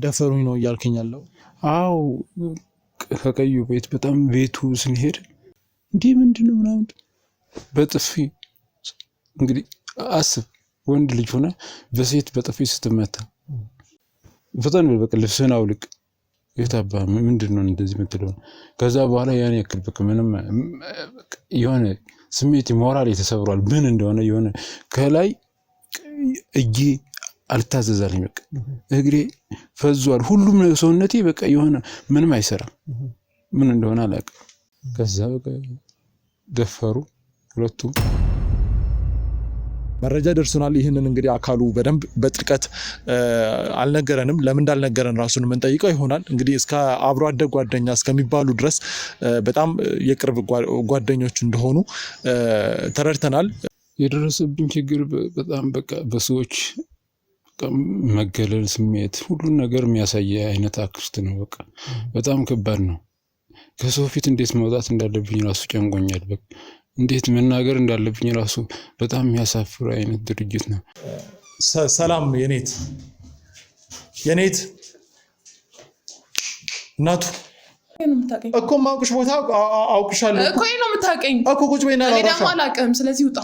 ደፈሩኝ ነው እያልከኝ ያለው? አዎ ከቀዩ ቤት በጣም ቤቱ ስንሄድ እንዴ ምንድነው ምናምን በጥፊ እንግዲህ አስብ ወንድ ልጅ ሆነ በሴት በጥፊ ስትመታ ፈጣን በቃ ልብስህን አውልቅ የታባ ምንድነው እንደዚህ የምትለው ከዛ በኋላ ያን ያክል በቃ ምንም የሆነ ስሜት ሞራል የተሰብሯል ምን እንደሆነ የሆነ ከላይ እጄ አልታዘዛልኝ በቃ እግሬ ፈዟል ሁሉም ሰውነቴ በቃ የሆነ ምንም አይሰራም ምን እንደሆነ አላውቅም ከዛ በቃ ደፈሩ ሁለቱም መረጃ ደርሶናል ይሄንን እንግዲህ አካሉ በደንብ በጥልቀት አልነገረንም ለምን እንዳልነገረን ራሱን ምን ጠይቀው ይሆናል እንግዲህ እስከ አብሮ አደግ ጓደኛ እስከሚባሉ ድረስ በጣም የቅርብ ጓደኞች እንደሆኑ ተረድተናል የደረሰብኝ ችግር በጣም በቃ በሰዎች መገለል ስሜት ሁሉን ነገር የሚያሳይ አይነት አክስት ነው በቃ በጣም ከባድ ነው ከሰው ፊት እንዴት መውጣት እንዳለብኝ ራሱ ጨንቆኛል በቃ እንዴት መናገር እንዳለብኝ ራሱ በጣም የሚያሳፍር አይነት ድርጅት ነው ሰላም የኔት እናቱ እኮ ማውቅሽ ቦታ አውቅሻለሁ እኮ ነው የምታውቀኝ እኮ ቁጭ በይና እኔ ደግሞ አላውቅም ስለዚህ ውጣ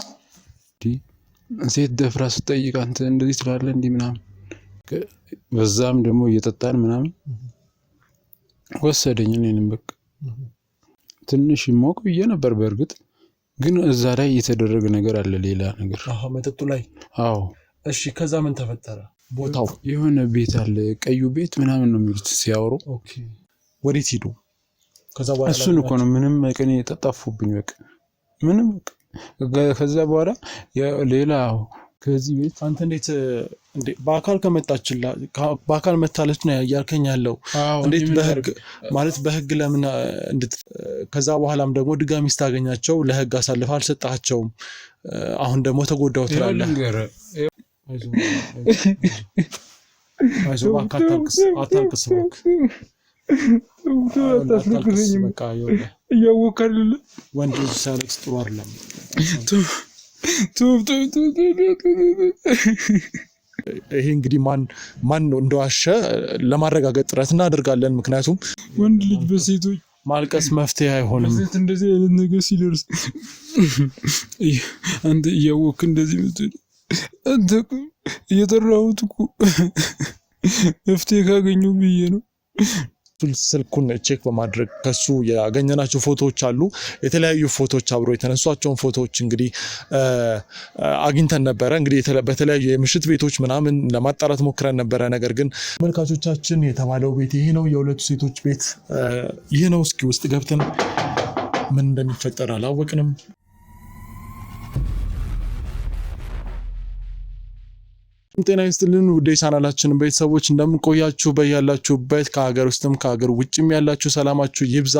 ሴት ደፍራ ስትጠይቅ አንተ እንደዚህ ትላለህ እንዴ ምናምን በዛም ደግሞ እየጠጣን ምናምን ወሰደኝ እኔንም በቃ ትንሽ ሞቅ ብዬ ነበር በእርግጥ ግን እዛ ላይ የተደረገ ነገር አለ ሌላ ነገር መጠጡ ላይ አዎ እሺ ከዛ ምን ተፈጠረ ቦታው የሆነ ቤት አለ ቀዩ ቤት ምናምን ነው የሚሉት ሲያወሩ ኦኬ ወዴት ሄዱ ከዛ በኋላ እሱን እኮ ነው ምንም ቀኔ ተጣፉብኝ በቃ ምንም ከዛ በኋላ ሌላ ከዚህ ቤት አንተ እንዴት በአካል ከመጣችላ በአካል መታለች ነው ያልከኝ ያለው እንዴት በህግ ማለት በህግ ለምን ከዛ በኋላም ደግሞ ድጋሚ ስታገኛቸው ለህግ አሳልፈህ አልሰጣቸውም አሁን ደግሞ ተጎዳው ትላለህ አይዞህ አታልቅስ በቃ እያወቀል ወንድ ሲያለቅስ ጥሩ አይደለም ይሄ እንግዲህ ማን ነው እንደዋሸ ለማረጋገጥ ጥረት እናደርጋለን ምክንያቱም ወንድ ልጅ በሴቶች ማልቀስ መፍትሄ አይሆንም በሴት እንደዚህ አይነት ነገር ሲደርስ አንተ እያወቅ እንደዚህ ምትል አንተ እየተራሁት እኮ መፍትሄ ካገኘው ብዬ ነው ስልኩን ቼክ በማድረግ ከሱ ያገኘናቸው ፎቶዎች አሉ የተለያዩ ፎቶዎች አብሮ የተነሷቸውን ፎቶዎች እንግዲህ አግኝተን ነበረ እንግዲህ በተለያዩ የምሽት ቤቶች ምናምን ለማጣራት ሞክረን ነበረ ነገር ግን መልካቾቻችን የተባለው ቤት ይሄ ነው የሁለቱ ሴቶች ቤት ይሄ ነው እስኪ ውስጥ ገብተን ምን እንደሚፈጠር አላወቅንም ጤና ይስጥልን ውድ የቻናላችን ቤተሰቦች እንደምንቆያችሁ በያላችሁበት ከሀገር ውስጥም ከሀገር ውጭም ያላችሁ ሰላማችሁ ይብዛ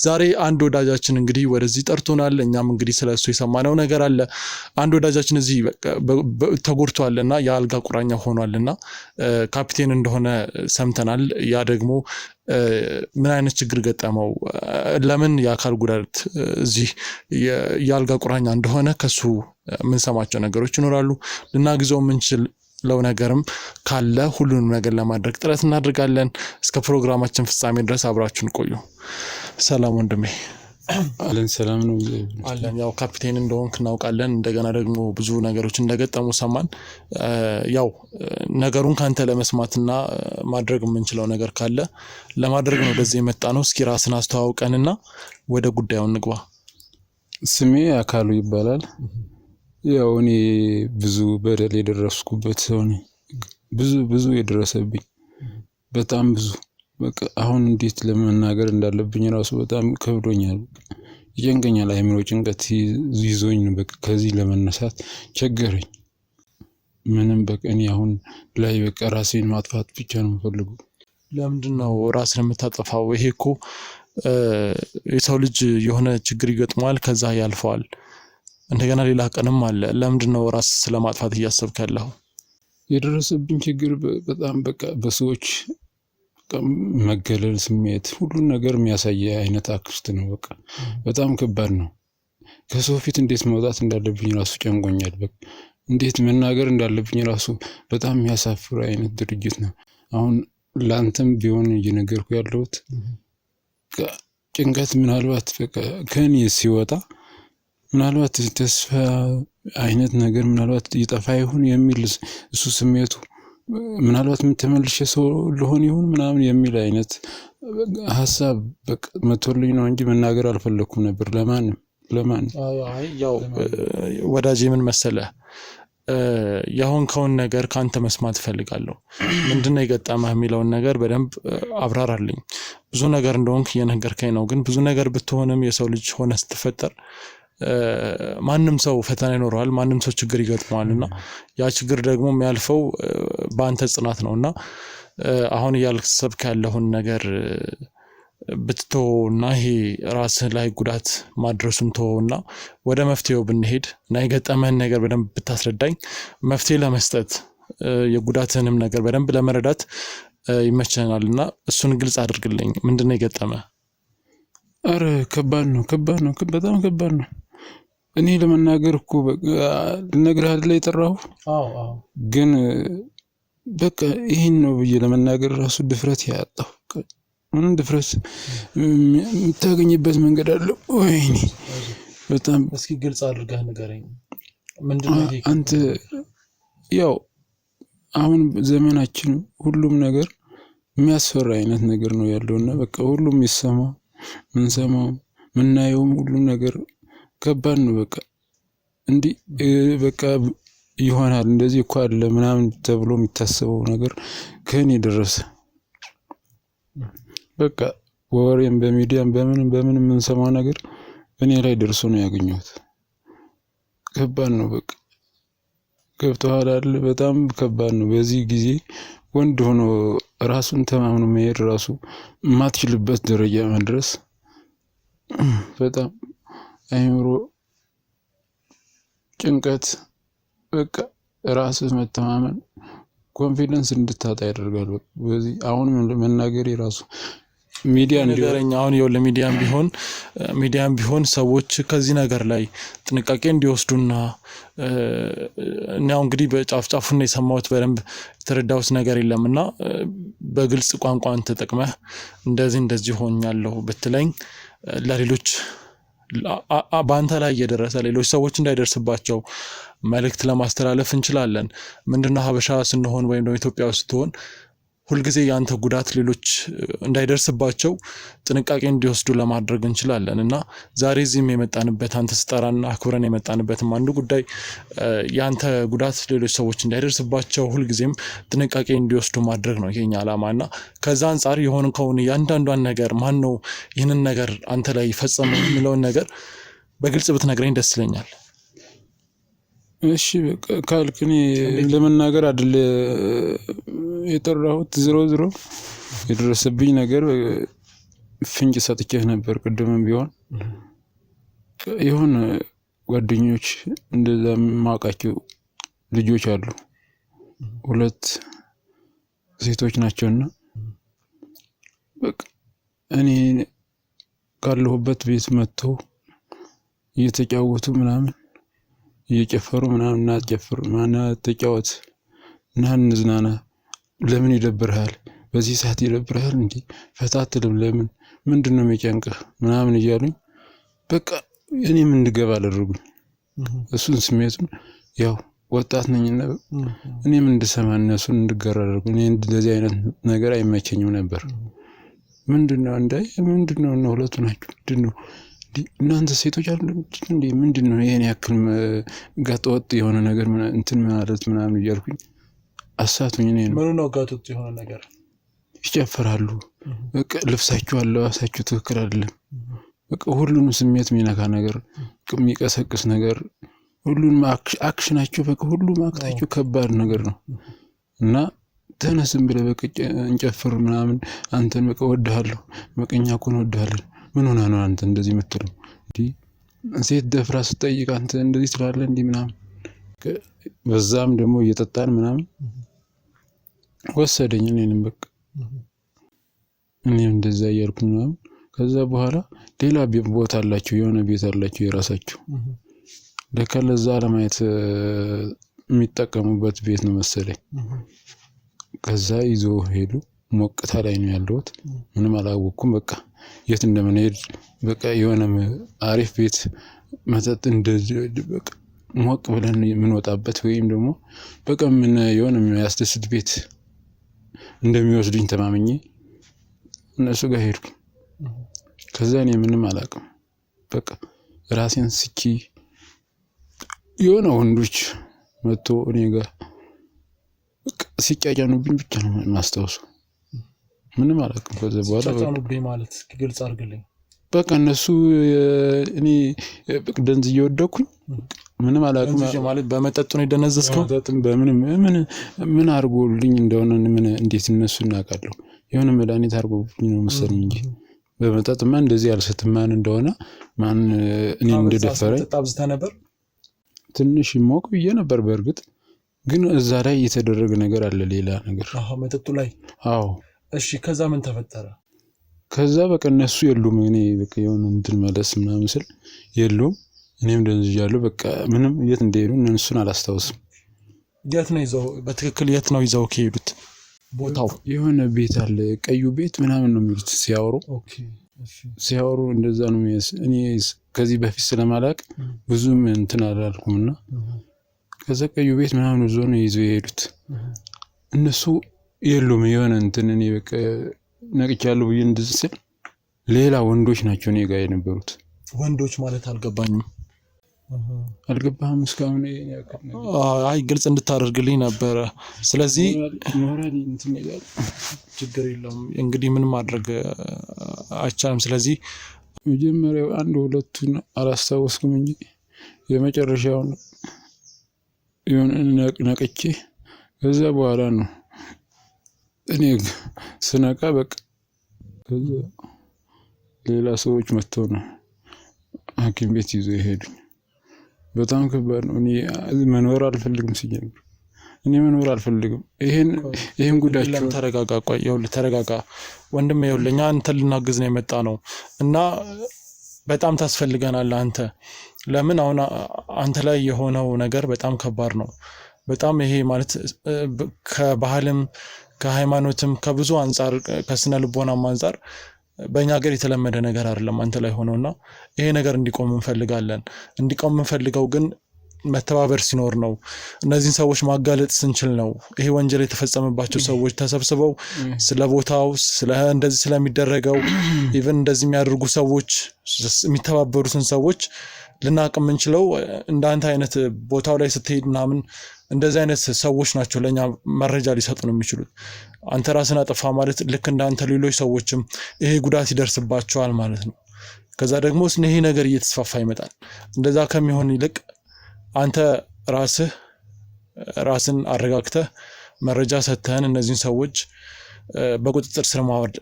ዛሬ አንድ ወዳጃችን እንግዲህ ወደዚህ ጠርቶናል እኛም እንግዲህ ስለሱ የሰማነው ነገር አለ አንድ ወዳጃችን እዚህ ተጎድቷልና የአልጋ ቁራኛ ሆኗልና ካፒቴን እንደሆነ ሰምተናል ያ ደግሞ ምን አይነት ችግር ገጠመው ለምን የአካል ጉዳት እዚህ የአልጋ ቁራኛ እንደሆነ ከሱ ምን ሰማቸው ነገሮች ይኖራሉ ልናግዘው ምንችል ለው ነገርም ካለ ሁሉንም ነገር ለማድረግ ጥረት እናደርጋለን እስከ ፕሮግራማችን ፍጻሜ ድረስ አብራችሁን ቆዩ ሰላም ወንድሜ አለን ሰላም ነው አለን ያው ካፒቴን እንደሆንክ እናውቃለን እንደገና ደግሞ ብዙ ነገሮች እንደገጠሙ ሰማን ያው ነገሩን ካንተ ለመስማትና ማድረግ የምንችለው ነገር ካለ ለማድረግ ነው ወደዚህ የመጣነው እስኪ ራስን አስተዋውቀንና ወደ ጉዳዩ እንግባ ስሜ አካሉ ይባላል ያው እኔ ብዙ በደል የደረስኩበት ሰው ነኝ ብዙ የደረሰብኝ በጣም ብዙ በቃ አሁን እንዴት ለመናገር እንዳለብኝ ራሱ በጣም ከብዶኛል ይጨንቀኛል አይምሮ ጭንቀት ይዞኝ በቃ ከዚህ ለመነሳት ቸገረኝ ምንም በቃ እኔ አሁን ላይ በቃ ራሴን ማጥፋት ብቻ ነው የምፈልገው ለምንድነው ራስን የምታጠፋው ይሄ እኮ የሰው ልጅ የሆነ ችግር ይገጥማል ከዛ ያልፈዋል እንደገና ሌላ ቀንም አለ ለምንድነው ራስ ስለማጥፋት እያሰብክ ያለው የደረሰብኝ ችግር በጣም በቃ በሰዎች መገለል ስሜት ሁሉን ነገር የሚያሳይ አይነት አክስት ነው በቃ በጣም ከባድ ነው ከሰው ፊት እንዴት መውጣት እንዳለብኝ ራሱ ጨንቆኛል በቃ እንዴት መናገር እንዳለብኝ ራሱ በጣም የሚያሳፍር አይነት ድርጅት ነው አሁን ላንተም ቢሆን እየነገርኩ ያለሁት ጭንቀት ምናልባት በቃ ከኔ ሲወጣ ምናልባት ተስፋ አይነት ነገር ምናልባት ይጠፋ ይሁን የሚል እሱ ስሜቱ ምናልባት ተመልሼ ሰው ልሆን ይሁን ምናምን የሚል አይነት ሐሳብ በቃ መቶልኝ ነው እንጂ መናገር አልፈለኩም ነበር ለማንም። ያው ወዳጄ ምን መሰለህ ያሁን ነገር ካንተ መስማት ፈልጋለሁ። ምንድነው የገጠመህ የሚለውን ነገር በደንብ አብራራልኝ። ብዙ ነገር እንደሆንክ እየነገርከኝ ነው፣ ግን ብዙ ነገር ብትሆንም የሰው ልጅ ሆነ ስትፈጠር ማንም ሰው ፈተና ይኖረዋል፣ ማንም ሰው ችግር ይገጥመዋልና ያ ችግር ደግሞ የሚያልፈው በአንተ ጽናት ነውና አሁን ያልሰብክ ያለውን ነገር ብትተውና ይሄ ራስህ ላይ ጉዳት ማድረሱን ተውና ወደ መፍትሄው ብንሄድ እና የገጠመህን ነገር በደንብ ብታስረዳኝ መፍትሄ ለመስጠት የጉዳትህንም ነገር በደንብ ለመረዳት ይመቸናልና እሱን ግልጽ አድርግልኝ። ምንድነው የገጠመህ? አረ ከባድ ነው፣ በጣም ከባድ ነው። እኔ ለመናገር እኮ ልነግርህ አይደል የጠራሁ። ግን በቃ ይሄን ነው ብዬ ለመናገር ራሱ ድፍረት ያጣሁ። ምን ድፍረት የምታገኝበት መንገድ አለ? ወይኔ በጣም እስኪ ግልጽ አድርገህ ንገረኝ። ምንድነው አንተ ያው አሁን ዘመናችን ሁሉም ነገር የሚያስፈራ አይነት ነገር ነው ያለውና በቃ ሁሉም ይሰማው ምንሰማው ምናየውም ሁሉም ነገር ከባድ ነው። በቃ እንዲህ በቃ ይሆናል እንደዚህ እኮ አለ ምናምን ተብሎ የሚታሰበው ነገር ከኔ ደረሰ። በቃ ወሬም በሚዲያም በምን የምንሰማው ነገር እኔ ላይ ደርሶ ነው ያገኘሁት። ከባድ ነው በቃ ገብቶሃል አይደል? በጣም ከባድ ነው። በዚህ ጊዜ ወንድ ሆኖ ራሱን ተማምኖ መሄድ ራሱ የማትችልበት ደረጃ መድረስ በጣም አይምሮ ጭንቀት በቃ ራስህ መተማመን ኮንፊደንስ እንድታጣ ያደርጋል። በዚህ አሁን መናገር ራሱ ሚዲያ እንደገረኛ አሁን ይኸው ሚዲያም ቢሆን ሰዎች ከዚህ ነገር ላይ ጥንቃቄ እንዲወስዱና ነው እንግዲህ በጫፍጫፉን የሰማሁት በደንብ የተረዳሁት ነገር የለምና በግልጽ ቋንቋን ተጠቅመህ እንደዚህ ሆኛለሁ ብትለኝ ለሌሎች በአንተ ላይ እየደረሰ ሌሎች ሰዎች እንዳይደርስባቸው መልእክት ለማስተላለፍ እንችላለን። ምንድነው ሀበሻ ስንሆን ወይም ደግሞ ኢትዮጵያ ውስጥ ስትሆን ሁልጊዜ ያንተ ጉዳት ሌሎች እንዳይደርስባቸው ጥንቃቄ እንዲወስዱ ለማድረግ እንችላለን እና ዛሬ እዚህም የመጣንበት አንተ ስጠራና አክብረን የመጣንበትም አንዱ ጉዳይ ያንተ ጉዳት ሌሎች ሰዎች እንዳይደርስባቸው ሁልጊዜም ጥንቃቄ እንዲወስዱ ማድረግ ነው የኛ ዓላማና ከዛ አንፃር የሆንከውን ያንዳንዷን ነገር ማን ነው ይህንን ነገር አንተ ላይ ፈጸመው የሚለውን ነገር በግልጽ ብትነግረኝ ደስ ይለኛል። እሺ በቃ ካልክኔ ለመናገር አይደል የጠራሁት። ዝሮ የደረሰብኝ ነገር ፍንጭ ሰጥቼህ ነበር ቅድምም ቢሆን። ይሁን ጓደኞች እንደዛ ማውቃቸው ልጆች አሉ፣ 2 ሴቶች ናቸውና በቃ እኔ ካለሁበት ቤት መጥተው እየተጫወቱ ምናምን እየጨፈሩ ምናምን እና ተጫወት እና እንዝናና፣ ለምን ይደብርሃል? በዚህ ሰዓት ይደብርሃል እንዴ? ፈታ አትልም? ለምን ምንድነው የሚጨንቅህ? ምናምን እያሉኝ በቃ እኔም እንድገባ አደረጉኝ። እሱን ስሜቱን ያው ወጣት ነኝና እኔም እንድሰማ እነሱን እንድጋራ አደረጉኝ። እኔ እንደዚህ አይነት ነገር አይመቸኝም ነበር። ምንድነው ነው ሁለቱ ናቸው ምንድነው እናንተ ሴቶች አይደለም እንዴ? ምንድነው ይሄን ያክል ጋጠወጥ የሆነ ነገር እንትን ማለት ምናምን እያልኩኝ አሳቱኝ። ምኑ ነው ጋጠወጥ የሆነ ነገር? ይጨፍራሉ፣ በቃ ልብሳቸው አለባበሳቸው ትክክል አይደለም። በቃ ሁሉንም ስሜት የሚነካ ነገር፣ የሚቀሰቅስ ነገር፣ ሁሉንም አክሽናቸው በቃ ሁሉም አክታቸው ከባድ ነገር ነው እና ተነስም ብለህ በቃ እንጨፍር ምናምን አንተን በቃ ወድሃለሁ፣ በቀኛ እኮ ነው ወድሃለሁ። ምን ሆነ ነው አንተ እንደዚህ የምትለው? እንዴ ሴት ደፍራ ስትጠይቅ አንተ እንደዚህ ትላለህ እንዴ ምናምን። በዛም ደግሞ እየጠጣን ምናምን ወሰደኝ እኔንም በቃ እኔም እንደዛ እያልኩኝ ምናምን። ከዛ በኋላ ሌላ ቦታ አላቸው፣ የሆነ ቤት አላቸው የራሳቸው። ለካ ለዛ ለማየት የሚጠቀሙበት ቤት ነው መሰለኝ። ከዛ ይዞ ሄዱ። ሞቅታ ላይ ነው ያለሁት። ምንም አላወቅኩም። በቃ የት እንደምንሄድ በቃ የሆነ አሪፍ ቤት መጠጥ እንደዚህ በቃ ሞቅ ብለን የምንወጣበት ወይም ደግሞ በቃ ምን የሆነ የሚያስደስት ቤት እንደሚወስዱኝ ተማምኜ እነሱ ጋር ሄድኩ። ከዛ እኔ ምንም አላውቅም። በቃ ራሴን ስኪ የሆነ ወንዶች መጥቶ እኔ ጋር በቃ ሲጫጫኑብኝ ብቻ ነው ማስታወሰው። ምንም አላውቅም። ከዛ በኋላ ሲጫጫኑብኝ ማለት ግልጽ አድርግልኝ። በቃ እነሱ እኔ ደንዝ እየወደኩኝ ምንም አላውቅም ማለት በመጠጡ ነው የደነዘዝከው? በምንም ምን አድርጎልኝ እንደሆነ ምን እንዴት እነሱ እናውቃለሁ። የሆነ መድኃኒት አድርጎብኝ ነው መሰለኝ እንጂ በመጠጥማ እንደዚህ አልሰትም። ማን እንደሆነ ማን እኔ እንደደፈረኝ ተጣብዝተ ነበር። ትንሽ ሞቅ ብዬ ነበር። በእርግጥ ግን እዛ ላይ የተደረገ ነገር አለ፣ ሌላ ነገር። መጠጡ ላይ? አዎ። እሺ ከዛ ምን ተፈጠረ? ከዛ በቃ እነሱ የሉም። እኔ በቃ የሆነ እንትን መለስ ምናምን ስል የሉም። እኔም ደንዝዣለሁ። በቃ ምንም የት እንደሄዱ እነሱን አላስታውስም። የት ነው ይዘው በትክክል የት ነው ይዘው ከሄዱት? ቦታው የሆነ ቤት አለ፣ ቀዩ ቤት ምናምን ነው የሚሉት ሲያወሩ እንደዛ ነው። እኔ ከዚህ በፊት ስለማላውቅ ብዙም እንትን አላልኩምና ከዛ ቀዩ ቤት ምናምን ይዞ ነው ይዘው የሄዱት። እነሱ የሉም። የሆነ እንትን እኔ በቃ ነቅቻለሁ ብዬ እንደዚህ ስል ሌላ ወንዶች ናቸው እኔ ጋር የነበሩት። ወንዶች ማለት አልገባኝም። አልገባህም እስካሁን? አይ ግልጽ እንድታደርግልኝ ነበረ። ስለዚህ ሞራሊ እንትን ይላል። ችግር የለውም እንግዲህ ምን ማድረግ አይቻልም። ስለዚህ መጀመሪያው አንድ ሁለቱን አላስታወስኩም እንጂ የመጨረሻውን የሆነ ነቅቼ ከዛ በኋላ ነው እኔ ስነቃ በቃ ከዛ ሌላ ሰዎች መጥተው ነው ሐኪም ቤት ይዞ ይሄዱኝ። በጣም ከባድ ነው። እኔ መኖር አልፈልግም። ሲጀምር እኔ መኖር አልፈልግም። ይሄን ጉዳቸው ተረጋጋ። ቆይ ይኸውልህ ተረጋጋ ወንድሜ። ይኸውልህ እኛ አንተን ልናግዝ ነው የመጣ ነው እና በጣም ታስፈልገናለህ አንተ። ለምን አሁን አንተ ላይ የሆነው ነገር በጣም ከባድ ነው። በጣም ይሄ ማለት ከባህልም ከሃይማኖትም ከብዙ አንፃር ከስነ ልቦናም አንፃር በእኛ ሀገር የተለመደ ነገር አይደለም አንተ ላይ ሆኖና ይሄ ነገር እንዲቆም እንፈልጋለን። እንዲቆም እንፈልገው ግን መተባበር ሲኖር ነው። እነዚህን ሰዎች ማጋለጥ ስንችል ነው። ይሄ ወንጀል የተፈጸመባቸው ሰዎች ተሰብስበው ስለ ቦታው ስለ እንደዚህ ስለሚደረገው ኢቭን እንደዚህ የሚያደርጉ ሰዎች የሚተባበሩትን ሰዎች ልናቅ የምንችለው እንዳንተ አይነት ቦታው ላይ ስትሄድ ምናምን እንደዚህ አይነት ሰዎች ናቸው ለኛ መረጃ ሊሰጡን የሚችሉት። አንተ ራስን አጠፋ ማለት ልክ እንዳንተ ሌሎች ሰዎችም ይሄ ጉዳት ይደርስባቸዋል ማለት ነው። ከዛ ደግሞ ይሄ ነገር እየተስፋፋ ይመጣል። እንደዛ ከሚሆን ይልቅ አንተ ራስን አረጋግተህ መረጃ ሰጥተህን እነዚህን ሰዎች በቁጥጥር ስር ማዋል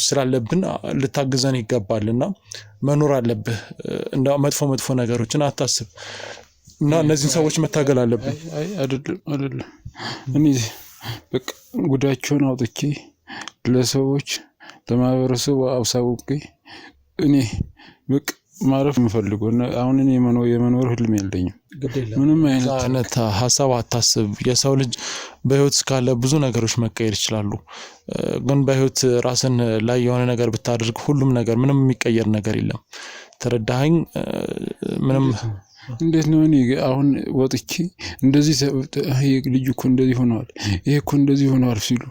ስላለብን ልታግዘን ይገባልና መኖር አለብህ። እንደ መጥፎ ነገሮችን አታስብ እና እነዚህን ሰዎች መታገል አለብን። አይደለም እኔ በቃ ጉዳቸውን አውጥቼ ለሰዎች ለማህበረሰቡ አሳውቄ እኔ በቃ ማረፍ የምፈልገው አሁን እኔ የመኖር ህልም የለኝም። ምንም አይነት ሀሳብ አታስብ። የሰው ልጅ በህይወት እስካለ ብዙ ነገሮች መቀየር ይችላሉ። ግን በህይወት ራስን ላይ የሆነ ነገር ብታደርግ ሁሉም ነገር ምንም የሚቀየር ነገር የለም። ተረዳኸኝ? ምንም እንዴት ነው እኔ አሁን ወጥቼ እንደዚህ ልጅ እኮ እንደዚህ ሆነዋል፣ ይሄ እኮ እንደዚህ ሆነዋል ሲሉ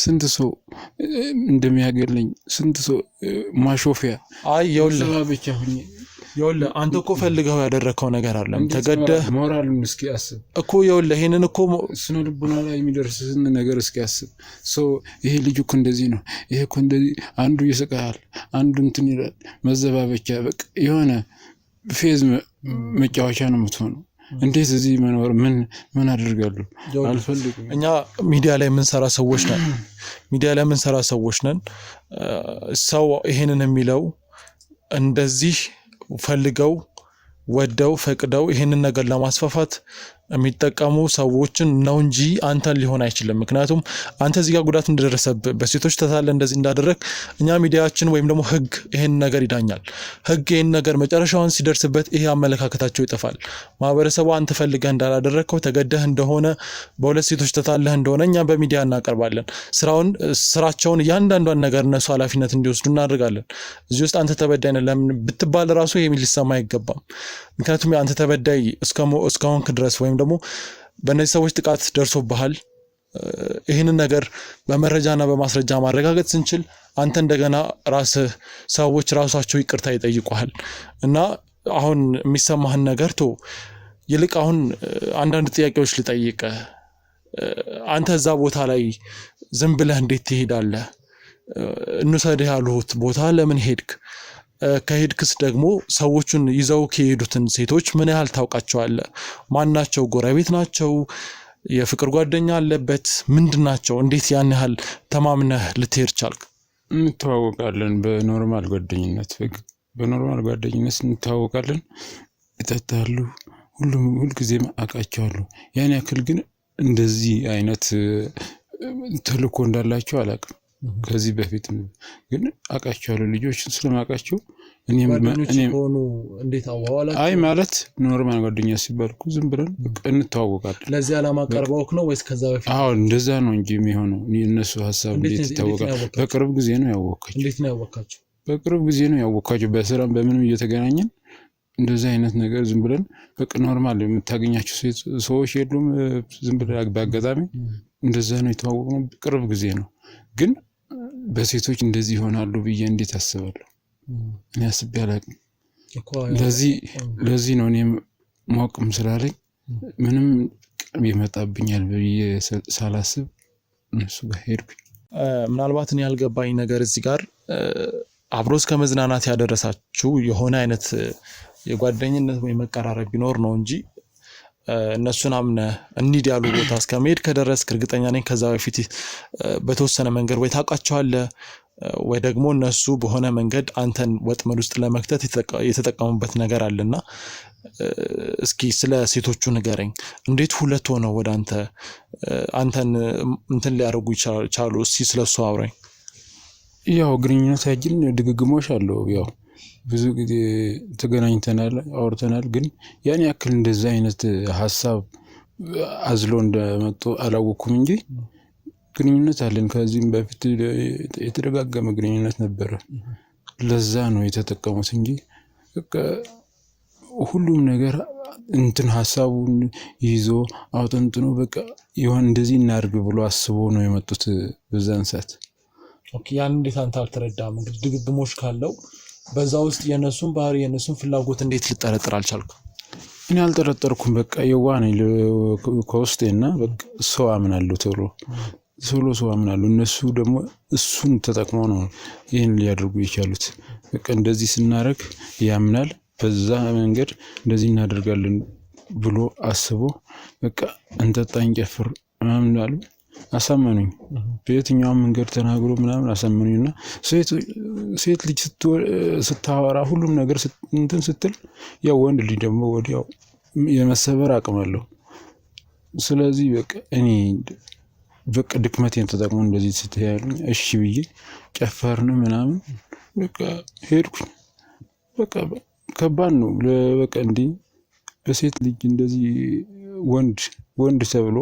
ስንት ሰው እንደሚያገለኝ ስንት ሰው ማሾፊያ። አይ ይኸውልህ አንተ እኮ ፈልገው ያደረከው ነገር አለ። ተገደህ ሞራሉን እስኪ አስብ እኮ። ይኸውልህ ይሄንን እኮ ስነ ልቦና ላይ የሚደርስን ነገር እስኪ አስብ። ሰው ይሄ ልጅ እኮ እንደዚህ ነው፣ ይሄ እኮ እንደዚህ አንዱ ይስቃል፣ አንዱ እንትን ይላል። መዘባበቻ በቃ የሆነ ፌዝ መጫወቻ ነው የምትሆነው። እንዴት እዚህ መኖር ምን አደርጋለሁ? አልፈልግም። እኛ ሚዲያ ላይ የምንሰራ ሰዎች ነን። ሰው ይሄንን የሚለው እንደዚህ ፈልገው ወደው ፈቅደው ይሄንን ነገር ለማስፋፋት የሚጠቀሙ ሰዎችን ነው እንጂ አንተን ሊሆን አይችልም። ምክንያቱም አንተ እዚህ ጋር ጉዳት እንደደረሰብህ በሴቶች ተታለ እንደዚህ እንዳደረግ እኛ ሚዲያችን ወይም ደግሞ ህግ ይሄን ነገር ይዳኛል። ህግ ይሄን ነገር መጨረሻውን ሲደርስበት ይሄ አመለካከታቸው ይጠፋል። ማህበረሰቡ አንተ ፈልገህ እንዳላደረግከው ተገደህ እንደሆነ በሁለት ሴቶች ተታለህ እንደሆነ እኛ በሚዲያ እናቀርባለን። ስራቸውን እያንዳንዷን ነገር እነሱ ኃላፊነት እንዲወስዱ እናደርጋለን። እዚህ ውስጥ አንተ ተበዳይ ነህ ለምን ብትባል ራሱ ይሄ ሊሰማ አይገባም። ምክንያቱም አንተ ተበዳይ እስከሆንክ ድረስ ወይም ደግሞ በእነዚህ ሰዎች ጥቃት ደርሶብሃል ይህንን ነገር በመረጃና በማስረጃ ማረጋገጥ ስንችል አንተ እንደገና ሰዎች ራሳቸው ይቅርታ ይጠይቁሃል እና አሁን የሚሰማህን ነገር ይልቅ አሁን አንዳንድ ጥያቄዎች ልጠይቅህ። አንተ እዛ ቦታ ላይ ዝም ብለህ እንዴት ትሄዳለህ? እንውሰድህ ያሉት ቦታ ለምን ሄድክ? ከሄድክስ ደግሞ ሰዎቹን ይዘው ከሄዱትን ሴቶች ምን ያህል ታውቃቸዋለህ? ማናቸው? ጎረቤት ናቸው? የፍቅር ጓደኛ አለበት? ምንድናቸው? እንዴት ያን ያህል ተማምነህ ልትሄድ ቻልክ? እንተዋወቃለን። በኖርማል ጓደኝነት እንተዋወቃለን። ይጠጣሉ፣ ሁልጊዜም አውቃቸዋለሁ። ያን ያክል ግን እንደዚህ አይነት ተልእኮ እንዳላቸው አላውቅም። ከዚህ በፊት ግን አውቃቸዋለሁ። ልጆችን ስለማውቃቸው እኔም ሆኖ እንዴት አዋዋላችሁ? አይ ማለት ኖርማል ጓደኛ ሲባል እኮ ዝም ብለን እንተዋወቃለን። ለዚህ ዓላማ ቀርበውክ ነው ወይስ ከዛ በፊት? አዎ እንደዛ ነው እንጂ የሚሆነው እነሱ ሀሳብ እንዴት ይታወቃል? በቅርብ ጊዜ ነው ያወቅኳቸው። እንዴት ነው ያወቅኳቸው? በቅርብ ጊዜ ነው ያወቅኳቸው። በስራም በምንም እየተገናኘን እንደዚህ አይነት ነገር ዝም ብለን ኖርማል የምታገኛቸው ሰዎች የሉም። ዝም ብለን በአጋጣሚ እንደዛ ነው የተዋወቅነው። ቅርብ ጊዜ ነው። ግን በሴቶች እንደዚህ ይሆናሉ ብዬ እንዴት አስባለሁ? እኔ አስቤ አላውቅም። ለዚህ ነው እኔም ማወቅም ስላለኝ ምንም ይመጣብኛል ብዬ ሳላስብ እነሱ ጋር ሄድኩኝ። ምናልባት እኔ ያልገባኝ ነገር እዚህ ጋር አብሮ እስከ መዝናናት ያደረሳችሁ የሆነ አይነት የጓደኝነት ወይ መቀራረብ ቢኖር ነው እንጂ እነሱን አምነህ እንሂድ ያሉ ቦታ እስከ መሄድ ከደረስክ እርግጠኛ ነኝ ከዛ በፊት በተወሰነ መንገድ ወይ ታውቃቸዋለህ ወይ ደግሞ እነሱ በሆነ መንገድ አንተን ወጥመድ ውስጥ ለመክተት የተጠቀሙበት ነገር አለና እስኪ ስለ ሴቶቹ ንገረኝ። እንዴት ሁለት ሆነው ወደ አንተን እንትን ሊያደርጉ ቻሉ? እስኪ ስለሱ አውራኝ። ያው ግንኙነታችን ድግግሞሽ አለው። ያው ብዙ ጊዜ ተገናኝተናል፣ አውርተናል። ግን ያን ያክል እንደዛ አይነት ሀሳብ አዝሎ እንደመጡ አላወኩም እንጂ ግንኙነት አለን። ከዚህም በፊት የተደጋገመ ግንኙነት ነበረ። ለዛ ነው የተጠቀሙት እንጂ ሁሉም ነገር እንትን ሀሳቡን ይዞ አውጥንጥኖ በቃ ይሆን እንደዚህ እናድርግ ብሎ አስቦ ነው የመጡት በዛን ሰዓት። ኦኬ፣ ያን እንዴት አንተ አልተረዳም? እንግዲህ ድግግሞሽ ካለው በዛ ውስጥ የነሱን ባህሪ የነሱን ፍላጎት እንዴት ልጠረጥር አልቻልኩም? እኔ አልጠረጠርኩም። በቃ የዋህ ነኝ ከውስጤና በቃ ሰው አምናለሁ ቶሎ ሰው አምናለሁ። እነሱ ደግሞ እሱን ተጠቅመው ነው ይህን ሊያደርጉ የቻሉት። በቃ እንደዚህ ስናደርግ ያምናል፣ በዛ መንገድ እንደዚህ እናደርጋለን ብሎ አስቦ በቃ እንጠጣ እንጨፍር ምናምን አሉ። አሳመኑኝ። በየትኛውም መንገድ ተናግሮ ምናምን አሳመኑኝና ሴት ልጅ ስታወራ ሁሉም ነገር እንትን ስትል ያው ወንድ ልጅ ደግሞ ወዲያው የመሰበር አቅም አለው። ስለዚህ በቃ እኔ በቃ ድክመቴን ተጠቅሞ እንደዚህ ስትያሉኝ እሺ ብዬ ጨፈርን ምናምን በቃ ሄድኩኝ። በቃ ከባድ ነው በቃ እንዲህ በሴት ልጅ እንደዚህ ወንድ ተብሎ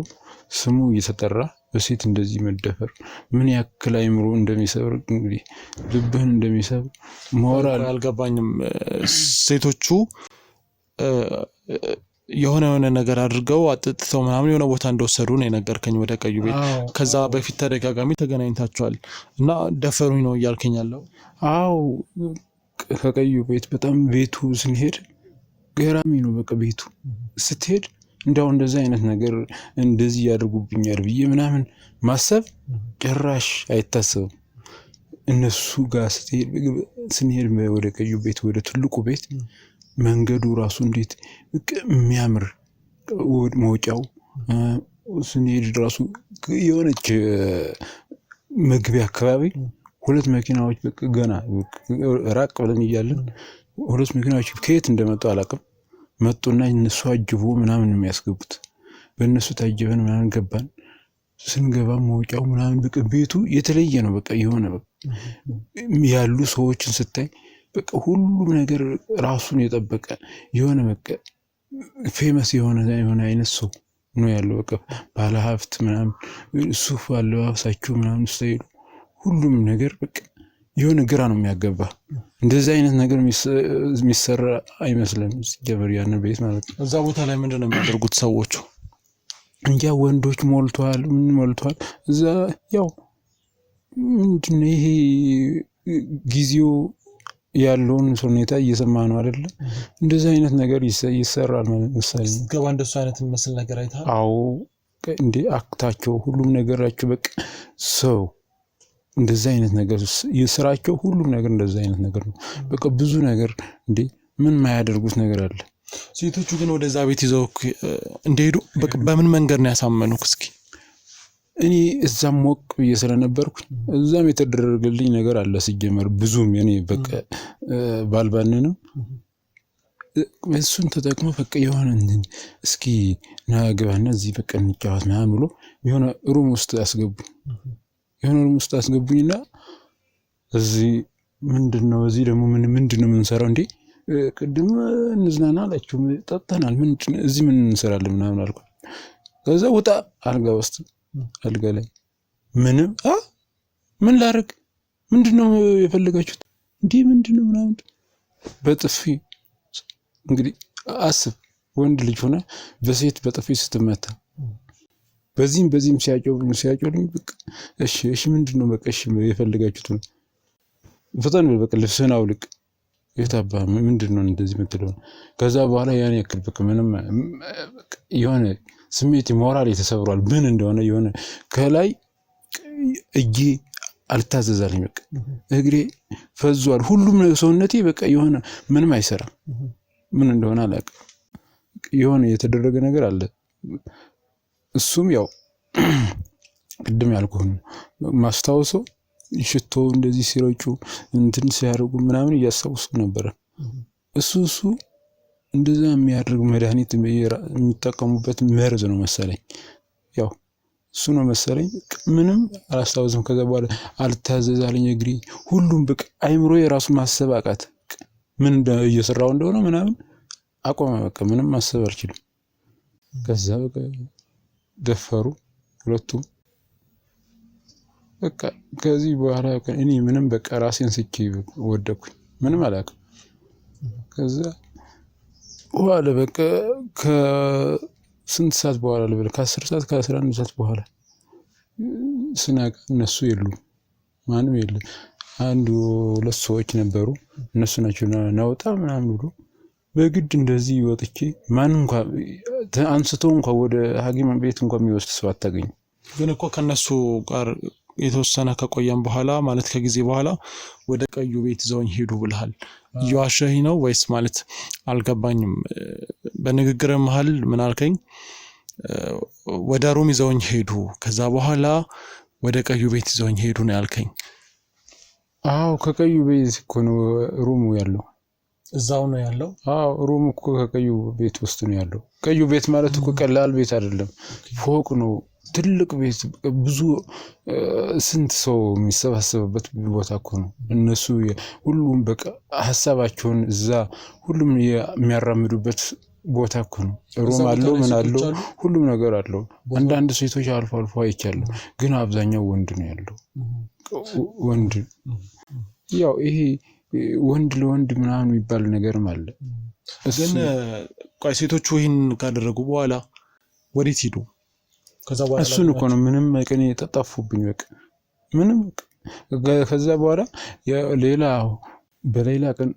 ስሙ እየተጠራ በሴት እንደዚህ መደፈር ምን ያክል አይምሮ እንደሚሰብር እንግዲህ ልብህን እንደሚሰብር ሞራል አልገባኝም። ሴቶቹ የሆነ ነገር አድርገው አጥጥተው ምናምን የሆነ ቦታ እንደወሰዱ ነው የነገርከኝ ወደ ቀዩ ቤት። ከዛ በፊት ተደጋጋሚ ተገናኝታችኋል እና ደፈሩኝ ነው እያልከኝ ያለው? አዎ፣ ከቀዩ ቤት በጣም ቤቱ ስንሄድ ገራሚ ነው። በቃ ቤቱ ስትሄድ እንደው እንደዚህ አይነት ነገር እንደዚህ ያደርጉብኛል ብዬ ምናምን ማሰብ ጭራሽ አይታሰብም። እነሱ ጋር ስንሄድ ወደ ቀዩ ቤት ወደ ትልቁ ቤት መንገዱ ራሱ እንዴት የሚያምር መውጫው ስንሄድ ራሱ የሆነች መግቢያ አካባቢ ሁለት መኪናዎች ገና ራቅ ብለን እያለን ሁለት መኪናዎች ከየት እንደመጡ አላውቅም መጡና እነሱ አጅቦ ምናምን የሚያስገቡት በእነሱ ታጀበን ምናምን ገባን። ስንገባ መውጫው ምናምን በቃ ቤቱ የተለየ ነው። በቃ የሆነ በቃ ያሉ ሰዎችን ስታይ በቃ ሁሉም ነገር ራሱን የጠበቀ የሆነ በቃ ፌመስ የሆነ አይነት ሰው ነው ያለው። በቃ ባለሀብት ምናምን ሱፍ አለባበሳቸው ምናምን ስታይሉ ሁሉም ነገር በቃ የሆነ ግራ ነው የሚያገባ። እንደዚህ አይነት ነገር የሚሰራ አይመስልም ሲጀመር ያንን ቤት ማለት ነው። እዛ ቦታ ላይ ምንድነው የሚያደርጉት ሰዎቹ? እንጃ ወንዶች ሞልቷል፣ ምን ሞልቷል እዛ። ያው ምንድነው ይሄ ጊዜው ያለውን ሁኔታ እየሰማ ነው አይደለ? እንደዚህ አይነት ነገር ይሰራል መሰለኝ። ገባ እንደሱ አይነት የሚመስል ነገር አይተሃል? አዎ እንዴ አክታቸው ሁሉም ነገራቸው በቃ ሰው እንደዚህ አይነት ነገር ይስራቸው ሁሉም ነገር እንደዚህ አይነት ነገር ነው። በቃ ብዙ ነገር እንዴ ምን ማያደርጉት ነገር አለ። ሴቶቹ ግን ወደዛ ቤት ይዘው እንደሄዱ በቃ በምን መንገድ ነው ያሳመኑክ? እስኪ እኔ እዛም ሞቅ ብዬ ስለነበርኩ እዛም የተደረገልኝ ነገር አለ ሲጀመር ብዙም እኔ በቃ ባልባንንም እሱን ተጠቅሞ በቃ የሆነ እስኪ ናገባና እዚህ በቃ እንጫወት ምናምን ብሎ የሆነ ሩም ውስጥ ያስገቡኝ። የሆነ ሩም ውስጥ አስገቡኝና እዚህ ምንድነው እዚህ ደግሞ ምንድነው የምንሰራው? እንዴ ቅድም እንዝናና አላችሁ ጠጥተናል፣ ምንድነው እዚህ ምን እንሰራለን ምናምን አልኩ። ከዛ ውጣ አልጋ ውስጥ አልጋ ላይ ምንም ምን ላደርግ ምንድነው የፈለጋችሁት? እንዴ ምንድነው ምናምን በጥፊ እንግዲህ አስብ፣ ወንድ ልጅ ሆነ በሴት በጥፊ ስትመታ በዚህም ሲያጮልኝ በቃ እሺ ምንድነው በቃ እሺ የፈለጋችሁት ነው ፈጣን በቃ ልብስህን አውልቅ የታባ ምንድነው እንደዚህ የምትለው? ከዛ በኋላ ያን ያክል በቃ ምንም የሆነ ስሜት ሞራል ተሰብሯል። ምን እንደሆነ የሆነ ከላይ እጄ አልታዘዛልኝ፣ በቃ እግሬ ፈዟል፣ ሁሉም ሰውነቴ በቃ የሆነ ምንም አይሰራም። ምን እንደሆነ አላውቅም። የሆነ የተደረገ ነገር አለ። እሱም ያው ቅድም ያልኩህ ማስታወሰው ሽቶ እንደዚህ ሲረጩ እንትን ሲያደርጉ ምናምን እያስታውሱ ነበር። እሱ እንደዛ የሚያደርግ መድኃኒት የሚጠቀሙበት መርዝ ነው መሰለኝ። ያው እሱ ነው መሰለኝ። ምንም አላስታውስም። ከዛ በኋላ አልታዘዛልኝ እግሬ ሁሉም በቃ አይምሮ የራሱ ማሰብ አቃት። ምን እየሰራው እንደሆነ ምናምን አቆመ። በቃ ምንም ማሰብ አልችልም። ከዛ በቃ ደፈሩ ሁለቱም። በቃ ከዚህ በኋላ እኔ ምንም በቃ ራሴን ስቼ ወደኩኝ። ምንም አላውቅም። ከዛ በኋላ በቃ ከስንት ሰዓት በኋላ ልበል ከ10 ሰዓት ከ11 ሰዓት በኋላ ስናቅ እነሱ የሉም፣ ማንም የለም። አንዱ ሁለት ሰዎች ነበሩ። እነሱ ናቸው ናውጣ ምናምን ብሎ በግድ እንደዚህ ወጥቼ ማንም እንኳን አንስቶ እንኳን ወደ ሐኪም ቤት እንኳን የሚወስድ ሰው አታገኝ። ግን እኮ ከነሱ ጋር የተወሰነ ከቆየም በኋላ ማለት ከጊዜ በኋላ ወደ ቀዩ ቤት ይዘውኝ ሄዱ ብለሃል። እየዋሸኸኝ ነው ወይስ? ማለት አልገባኝም። በንግግር መሃል ምን አልከኝ? ወደ ሩም ይዘውኝ ሄዱ፣ ከዛ በኋላ ወደ ቀዩ ቤት ይዘውኝ ሄዱ ነው ያልከኝ። አዎ ከቀዩ ቤት እኮ ነው ሩሙ ያለው። እዛው ነው ያለው? አዎ ሩሙ እኮ ከቀዩ ቤት ውስጥ ነው ያለው። ቀዩ ቤት ማለት እኮ ቀላል ቤት አይደለም፣ ፎቅ ነው፣ ትልቅ ቤት፣ ብዙ ስንት ሰው የሚሰባሰብበት ቦታ እኮ ነው። እነሱ ሁሉም በቃ ሀሳባቸውን እዛ ሁሉም የሚያራምዱበት ቦታ እኮ ነው። ሩም አለው፣ ምን አለው፣ ሁሉም ነገር አለው። አንዳንድ ሴቶች አልፎ አልፎ አይቻለሁ፣ ግን አብዛኛው ወንድ ነው ያለው። ወንድ ያው ይሄ ወንድ ለወንድ ምናምን የሚባል ነገርም አለ። ግን ቆይ ሴቶቹ ይህን ካደረጉ በኋላ ወዴት ሄዱ? ከዛ በኋላ እሱን እኮ ነው ምንም ቀን የጠጣፉብኝ። በቃ ምንም ከዛ በኋላ በሌላ ቀን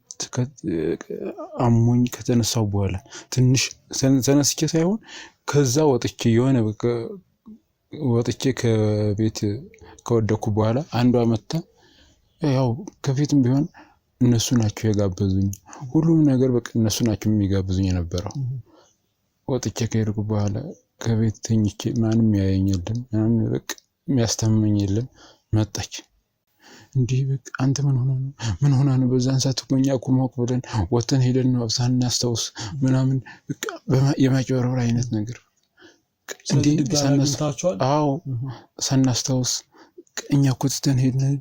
አሞኝ ከተነሳው በኋላ ትንሽ ተነስቼ ሳይሆን ከዛ ወጥቼ ከቤት ከወደኩ በኋላ አንዷ መጣ። ያው ከፊትም ቢሆን እነሱ ናቸው የጋበዙኝ። ሁሉም ነገር በቃ እነሱ ናቸው የሚጋብዙኝ የነበረው። ወጥቼ ከሄድኩ በኋላ ከቤት ተኝቼ ማንም ያየኝ የለም፣ ማንም በቃ የሚያስተምመኝ የለም። መጣች እንዲህ በቃ አንተ ምን ሆና ነው? በዛን ሰዓት እኮ እኛ እኮ ማወቅ ብለን ወተን ሄደን ነው ሳናስታውስ ምናምን በቃ የማጭበርበር አይነት ነገር እንዴ አዎ ሳናስታውስ እኛ እኮ ትተን ሄድን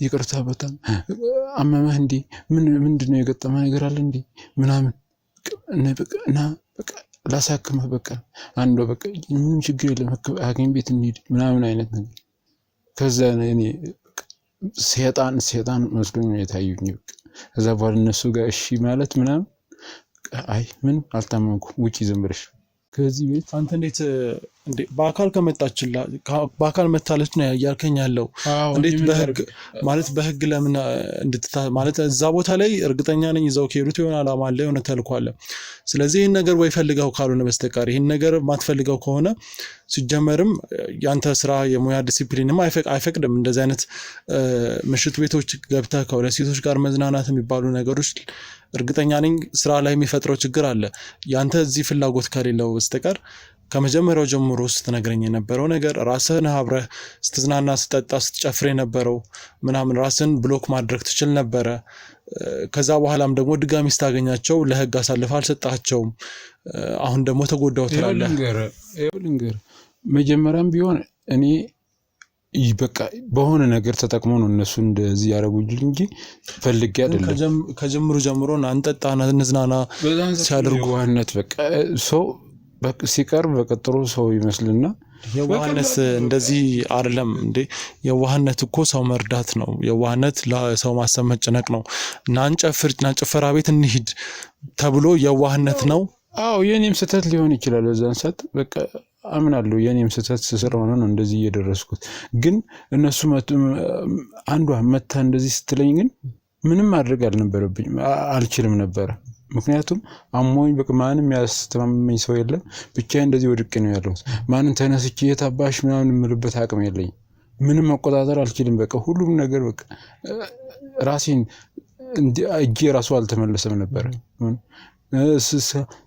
ይቅርታ በጣም አመመህ እንዴ ምንድነው የገጠመ ነገር አለ እንዴ ምናምን እና በቃ ላሳክምህ በቃ አንዱ በቃ ምንም ችግር የለም ሐኪም ቤት እንሂድ ምናምን አይነት ነገር ከዛ እኔ ሰይጣን መስሎኝ የታዩኝ ከዛ በኋላ እነሱ ጋር እሺ ማለት ምናምን አይ ምን አልታመንኩ ውጪ ዝም ብለሽ ከዚህ ቤት አንተ እንዴት በአካል ከመጣችላ በአካል መታለች ነው ያልከኝ ያለው እንዴት በህግ ማለት በህግ ለምን ማለት እዛ ቦታ ላይ እርግጠኛ ነኝ ይዘው ከሄዱት የሆነ ዓላማ አለ የሆነ ተልእኮ አለ ስለዚህ ይሄን ነገር ወይ ፈልገው ካልሆነ በስተቀር ይሄን ነገር ማትፈልገው ከሆነ ሲጀመርም ያንተ ስራ የሙያ ዲሲፕሊንም አይፈቅድም እንደዚህ አይነት ምሽት ቤቶች ገብተህ ከሁለት ሴቶች ጋር መዝናናት የሚባሉ ነገሮች እርግጠኛ ነኝ ስራ ላይ የሚፈጥረው ችግር አለ ያንተ እዚህ ፍላጎት ከሌለው በስተቀር ከመጀመሪያው ጀምሮ ስትነግረኝ የነበረው ነገር ራስህን አብረህ ስትዝናና ስትጠጣ ስትጨፍር የነበረው ምናምን ራስህን ብሎክ ማድረግ ትችል ነበረ ከዛ በኋላም ደግሞ ድጋሚ ስታገኛቸው ለህግ አሳልፈህ አልሰጣቸውም አሁን ደግሞ ተጎዳው ትላለህ ልንገር መጀመሪያም ቢሆን እኔ በቃ በሆነ ነገር ተጠቅሞ ነው እነሱ እንደዚህ ያደርጉልኝ እንጂ ፈልጌ አይደለም ከጀምሩ ጀምሮ አንጠጣና እንዝናና ሲያደርጉ ዋነት በቃ ሰው ሲቀርብ በቀጥሮ ሰው ይመስልና የዋህነት እንደዚህ አይደለም እንዴ የዋህነት እኮ ሰው መርዳት ነው የዋህነት ለሰው ማሰብ መጨነቅ ነው እና አንጨፍርና ጭፈራ ቤት እንሂድ ተብሎ የዋህነት ነው አዎ የኔም ስህተት ሊሆን ይችላል በዛን ሰዓት በቃ አምናለሁ የኔም ስህተት ስለሆነ ነው እንደዚህ እየደረስኩት ግን እነሱ አንዷ መታ እንደዚህ ስትለኝ ግን ምንም ማድረግ አልነበረብኝም አልችልም ነበር ምክንያቱም አሞኝ በቃ ማንም ያስተማመኝ ሰው የለም ብቻዬን እንደዚህ ወድቄ ነው ያለሁት ማንን ተነስቼ የታባሽ ምናምን የምልበት አቅም የለኝም ምንም መቆጣጠር አልችልም በቃ ሁሉም ነገር በቃ ራሴን እጄ ራሱ አልተመለሰም ነበር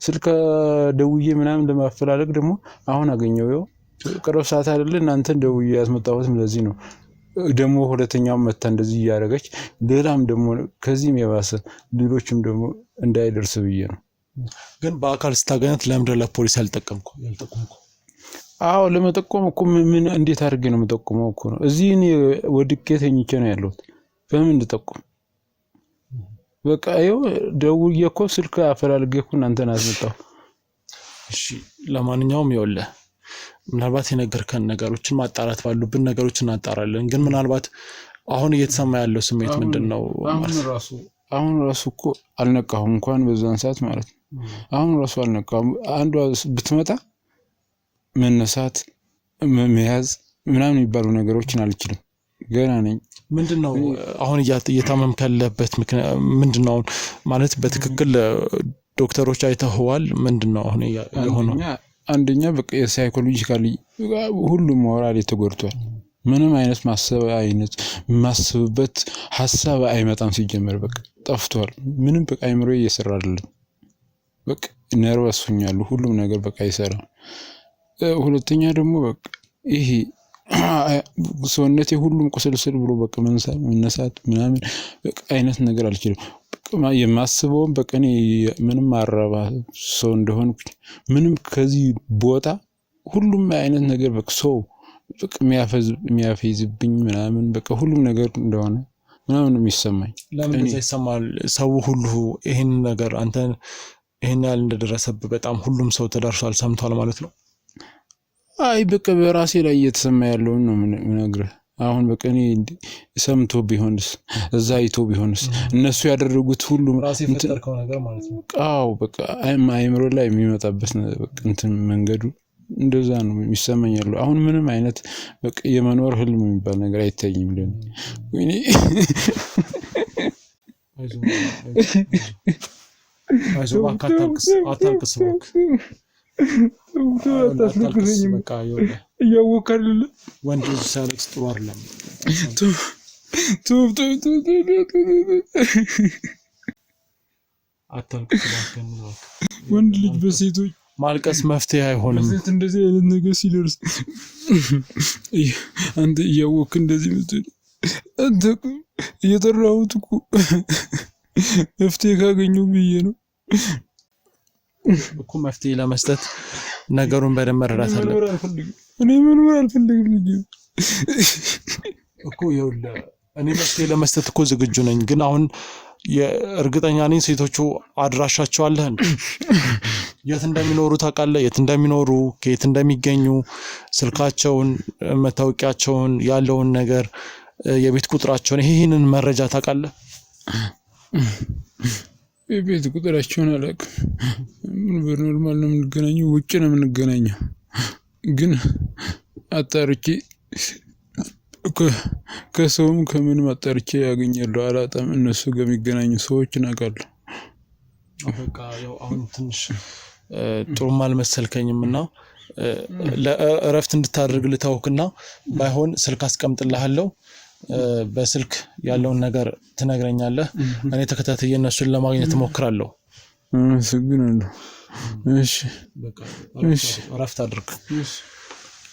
ስልክ ደውዬ ምናምን ለማፈላለግ ደግሞ አሁን አገኘው ይኸው ቅርብ ሰዓት አይደለ እናንተን ደውዬ ያስመጣሁትም ለዚህ ነው ደግሞ ሁለተኛው መታ እንደዚህ ያደረገች ሌላም ደግሞ ከዚህም የባሰ ሌሎችም ደግሞ እንዳይደርስ ብዬ ነው ግን በአካል ስታገኛት ለምንድነው ለፖሊስ ያልጠቀምኩ አዎ ለመጠቆም እኮ ምን እንዴት አድርጌ ነው መጠቆመው እኮ ነው እዚህ እኔ ወድቄ ተኝቼ ነው ያለሁት በምን ልጠቆም በቃ ይኸው ደውዬ እኮ ስልክ አፈላልጌ እኮ እናንተን አስመጣሁ እሺ ለማንኛውም ይኸውልህ ምናልባት የነገርከን ነገሮችን ማጣራት ባሉብን ነገሮችን እናጣራለን ግን ምናልባት አሁን እየተሰማ ያለው ስሜት ምንድነው አሁን ራሱ እኮ አልነቃሁም እንኳን በዛን ሰዓት ማለት ነው አሁን ራሱ አልነቃሁም አንዷ ብትመጣ መነሳት መያዝ ምናምን የሚባሉ ነገሮችን አልችልም ገና ነኝ ምንድነው አሁን እየታመምክ ያለበት ምንድነው ማለት በትክክል ዶክተሮች አይተውዋል ምንድነው አሁን የሆነው አንደኛ በቃ ሳይኮሎጂካሊ ሁሉም ሞራል ተጎድቷል ምንም አይነት ማሰብበት ሐሳብ አይመጣም ሲጀመር በቃ ጠፍቷል ምንም በቃ አይምሮ እየሰራ አይደለም በቃ ነርቨስ ሆኛሉ ሁሉም ነገር በቃ ይሰራ ሁለተኛ ደግሞ በቃ ይሄ ሰውነቴ ሁሉም ቁስልስል ብሎ በቃ መነሳት ምናምን በቃ አይነት ነገር አልችልም በቃ የማስበው በቃ እኔ ምንም አረባ ሰው እንደሆንኩ ምንም ከዚህ ቦታ ሁሉም አይነት ነገር በቃ ሰው በቃ የሚያፈዝብኝ ምናምን በቃ ሁሉም ነገር እንደሆነ ምናምን የሚሰማኝ ለምን ይሰማል ሰው ሁሉ ይሄን ነገር አንተ ይሄን ያህል እንደደረሰብህ በጣም ሁሉም ሰው ተዳርሷል ሰምቷል ማለት ነው አይ በቃ በራሴ ላይ እየተሰማ ያለው ነው ምነግርህ አሁን በቃ እኔ ሰምቶ ቢሆንስ እዛ አይቶ ቢሆንስ እነሱ ያደረጉት ሁሉ ራሴ ፈጠርከው ነገር ማለት ነው አዎ በቃ አይምሮ ላይ የሚመጣበት በቃ እንትን መንገዱ እንደዛ ነው የሚሰማኝ ያለው አሁን ምንም አይነት በቃ የመኖር ህልም የሚባል ነገር አይታየኝም ለኔ ወይኔ አይዞህ አታልቅስ በቃ እያወቃል ወንድ ልጅ ሲያለቅስ ጥሩ አይደለም አታልቅስ ወንድ ልጅ በሴቶች ማልቀስ መፍትሄ አይሆንም በሴት እንደዚህ አይነት ነገር ሲደርስ አንተ እያወቅ እንደዚህ ምትል አንተ እየተራሁት እኮ መፍትሄ ካገኘው ብዬ ነው እኮ መፍትሄ ለመስጠት ነገሩን በደንብ መረዳት አለ እኔ መኖር አልፈልግም ልጅ እኮ ይኸውልህ እኔ መፍትሄ ለመስጠት እኮ ዝግጁ ነኝ ግን አሁን የእርግጠኛ ነኝ ሴቶቹ አድራሻቸው አለ የት እንደሚኖሩ ታውቃለህ የት እንደሚኖሩ ከየት እንደሚገኙ ስልካቸውን መታወቂያቸውን ያለውን ነገር የቤት ቁጥራቸውን ይሄንን መረጃ ታውቃለህ የቤት ቁጥራቸውን አላውቅም ምን በኖርማል ነው የምንገናኘው ውጭ ነው የምንገናኘው ግን አጣርቼ ከሰውም ከምንም አጣርቼ ያገኛለሁ አላጣም እነሱ ጋር የሚገናኙ ሰዎችን አውቃለሁ በቃ ያው አሁን ትንሽ ጥሩም አልመሰልከኝምና ለእረፍት እንድታደርግ ልተውክና ባይሆን ስልክ አስቀምጥልሃለሁ በስልክ ያለውን ነገር ትነግረኛለህ እኔ ተከታተየ እነሱን ለማግኘት እሞክራለሁ አመሰግናለሁ እሺ በቃ እረፍት አድርግ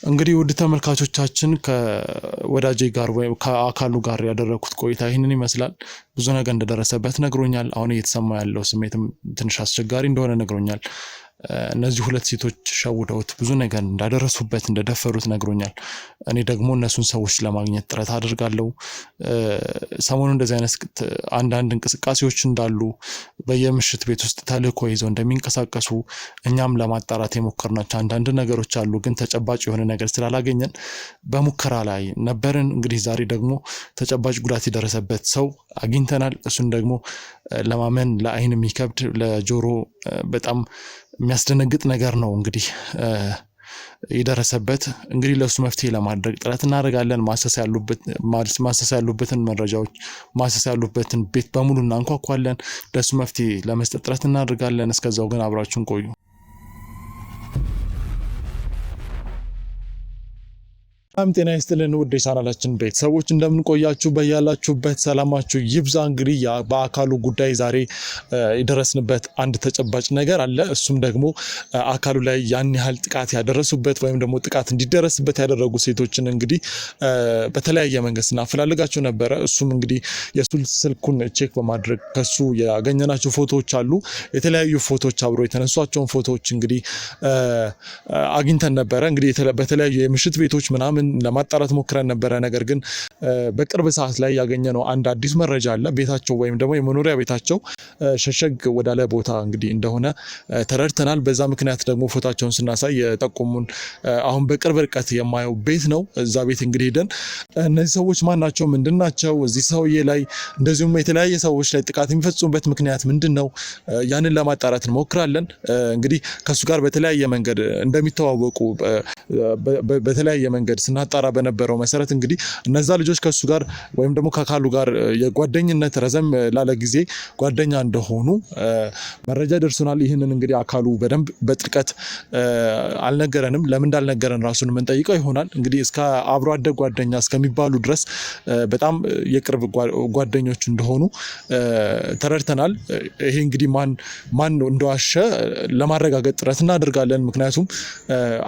እንግዲህ ውድ ተመልካቾቻችን ከወዳጄ ጋር ወይ ከአካሉ ጋር ያደረኩት ቆይታ ይሄንን ይመስላል ብዙ ነገር እንደደረሰበት ነግሮኛል አሁን እየተሰማ ያለው ስሜትም ትንሽ አስቸጋሪ እንደሆነ ነግሮኛል እነዚህ ሁለት ሴቶች ሸውደውት ብዙ ነገር እንዳደረሱበት እንደደፈሩት ነግሮኛል እኔ ደግሞ እነሱን ሰዎች ለማግኘት ጥረት አድርጋለሁ ሰሞኑን እንደዚህ አይነት አንዳንድ እንቅስቃሴዎች እንዳሉ በየምሽት ቤት ውስጥ ተልእኮ ይዘው እንደሚንቀሳቀሱ እኛም ለማጣራት የሞከርናቸው አንዳንድ ነገሮች አሉ ግን ተጨባጭ የሆነ ነገር ስላላገኘን በሙከራ ላይ ነበርን እንግዲህ ዛሬ ደግሞ ተጨባጭ ጉዳት የደረሰበት ሰው አግኝተናል እሱን ደግሞ ለማመን ለአይን የሚከብድ ለጆሮ በጣም የሚያስደነግጥ ነገር ነው እንግዲህ የደረሰበት እንግዲህ ለሱ መፍትሄ ለማድረግ ጥረት እናደርጋለን ማሰስ ያሉበትን መረጃዎች ማሰስ ያሉበትን ቤት በሙሉ እናንኳኳለን ለሱ መፍትሄ ለመስጠት ጥረት እናደርጋለን እስከዛው ግን አብራችሁን ቆዩ ጤና ይስጥልን ውድ የቻናላችን ቤተሰቦች እንደምን ቆያችሁ በያላችሁበት ሰላማችሁ ይብዛ እንግዲህ በአካሉ ጉዳይ ዛሬ የደረስንበት አንድ ተጨባጭ ነገር አለ እሱም ደግሞ አካሉ ላይ ያን ያህል ጥቃት ያደረሱበት ወይም ደግሞ ጥቃት እንዲደረስበት ያደረጉ ሴቶችን እንግዲህ በተለያየ መንገድ ስናፈላልጋቸው ነበረ እሱም እንግዲህ የሱል ስልኩን ቼክ በማድረግ ከሱ ያገኘናቸው ፎቶዎች አሉ የተለያዩ ፎቶዎች አብሮ የተነሷቸውን ፎቶዎች እንግዲህ አግኝተን ነበረ እንግዲህ በተለያዩ የምሽት ቤቶች ምናምን ለማጣራት ሞክረን ነበረ ነገር ግን በቅርብ ሰዓት ላይ ያገኘነው አንድ አዲስ መረጃ አለ ቤታቸው ወይም ደግሞ የመኖሪያ ቤታቸው ሸሸግ ወዳለ ቦታ እንግዲህ እንደሆነ ተረድተናል በዛ ምክንያት ደግሞ ፎቶቸውን ስናሳይ የጠቆሙን አሁን በቅርብ ርቀት የማየው ቤት ነው እዛ ቤት እንግዲህ ሄደን እነዚህ ሰዎች ማን ናቸው ምንድናቸው እዚህ ሰውዬ ላይ እንደዚሁም የተለያየ ሰዎች ላይ ጥቃት የሚፈጽሙበት ምክንያት ምንድነው ያንን ለማጣራት እንሞክራለን እንግዲህ ከሱ ጋር በተለያየ መንገድ እንደሚተዋወቁ በተለያየ መንገድ ስናጣራ በነበረው መሰረት እንግዲህ እነዛ ልጆች ከሱ ጋር ወይም ደግሞ ከአካሉ ጋር የጓደኝነት ረዘም ላለ ጊዜ ጓደኛ እንደሆኑ መረጃ ደርሶናል ይህንን እንግዲህ አካሉ በደንብ በጥልቀት አልነገረንም ለምን እንዳልነገረን ራሱን መንጠይቀው ይሆናል እንግዲህ እስከ አብሮ አደግ ጓደኛ እስከሚባሉ ድረስ በጣም የቅርብ ጓደኞች እንደሆኑ ተረድተናል ይሄ እንግዲህ ማን እንደዋሸ ለማረጋገጥ ጥረት እናደርጋለን ምክንያቱም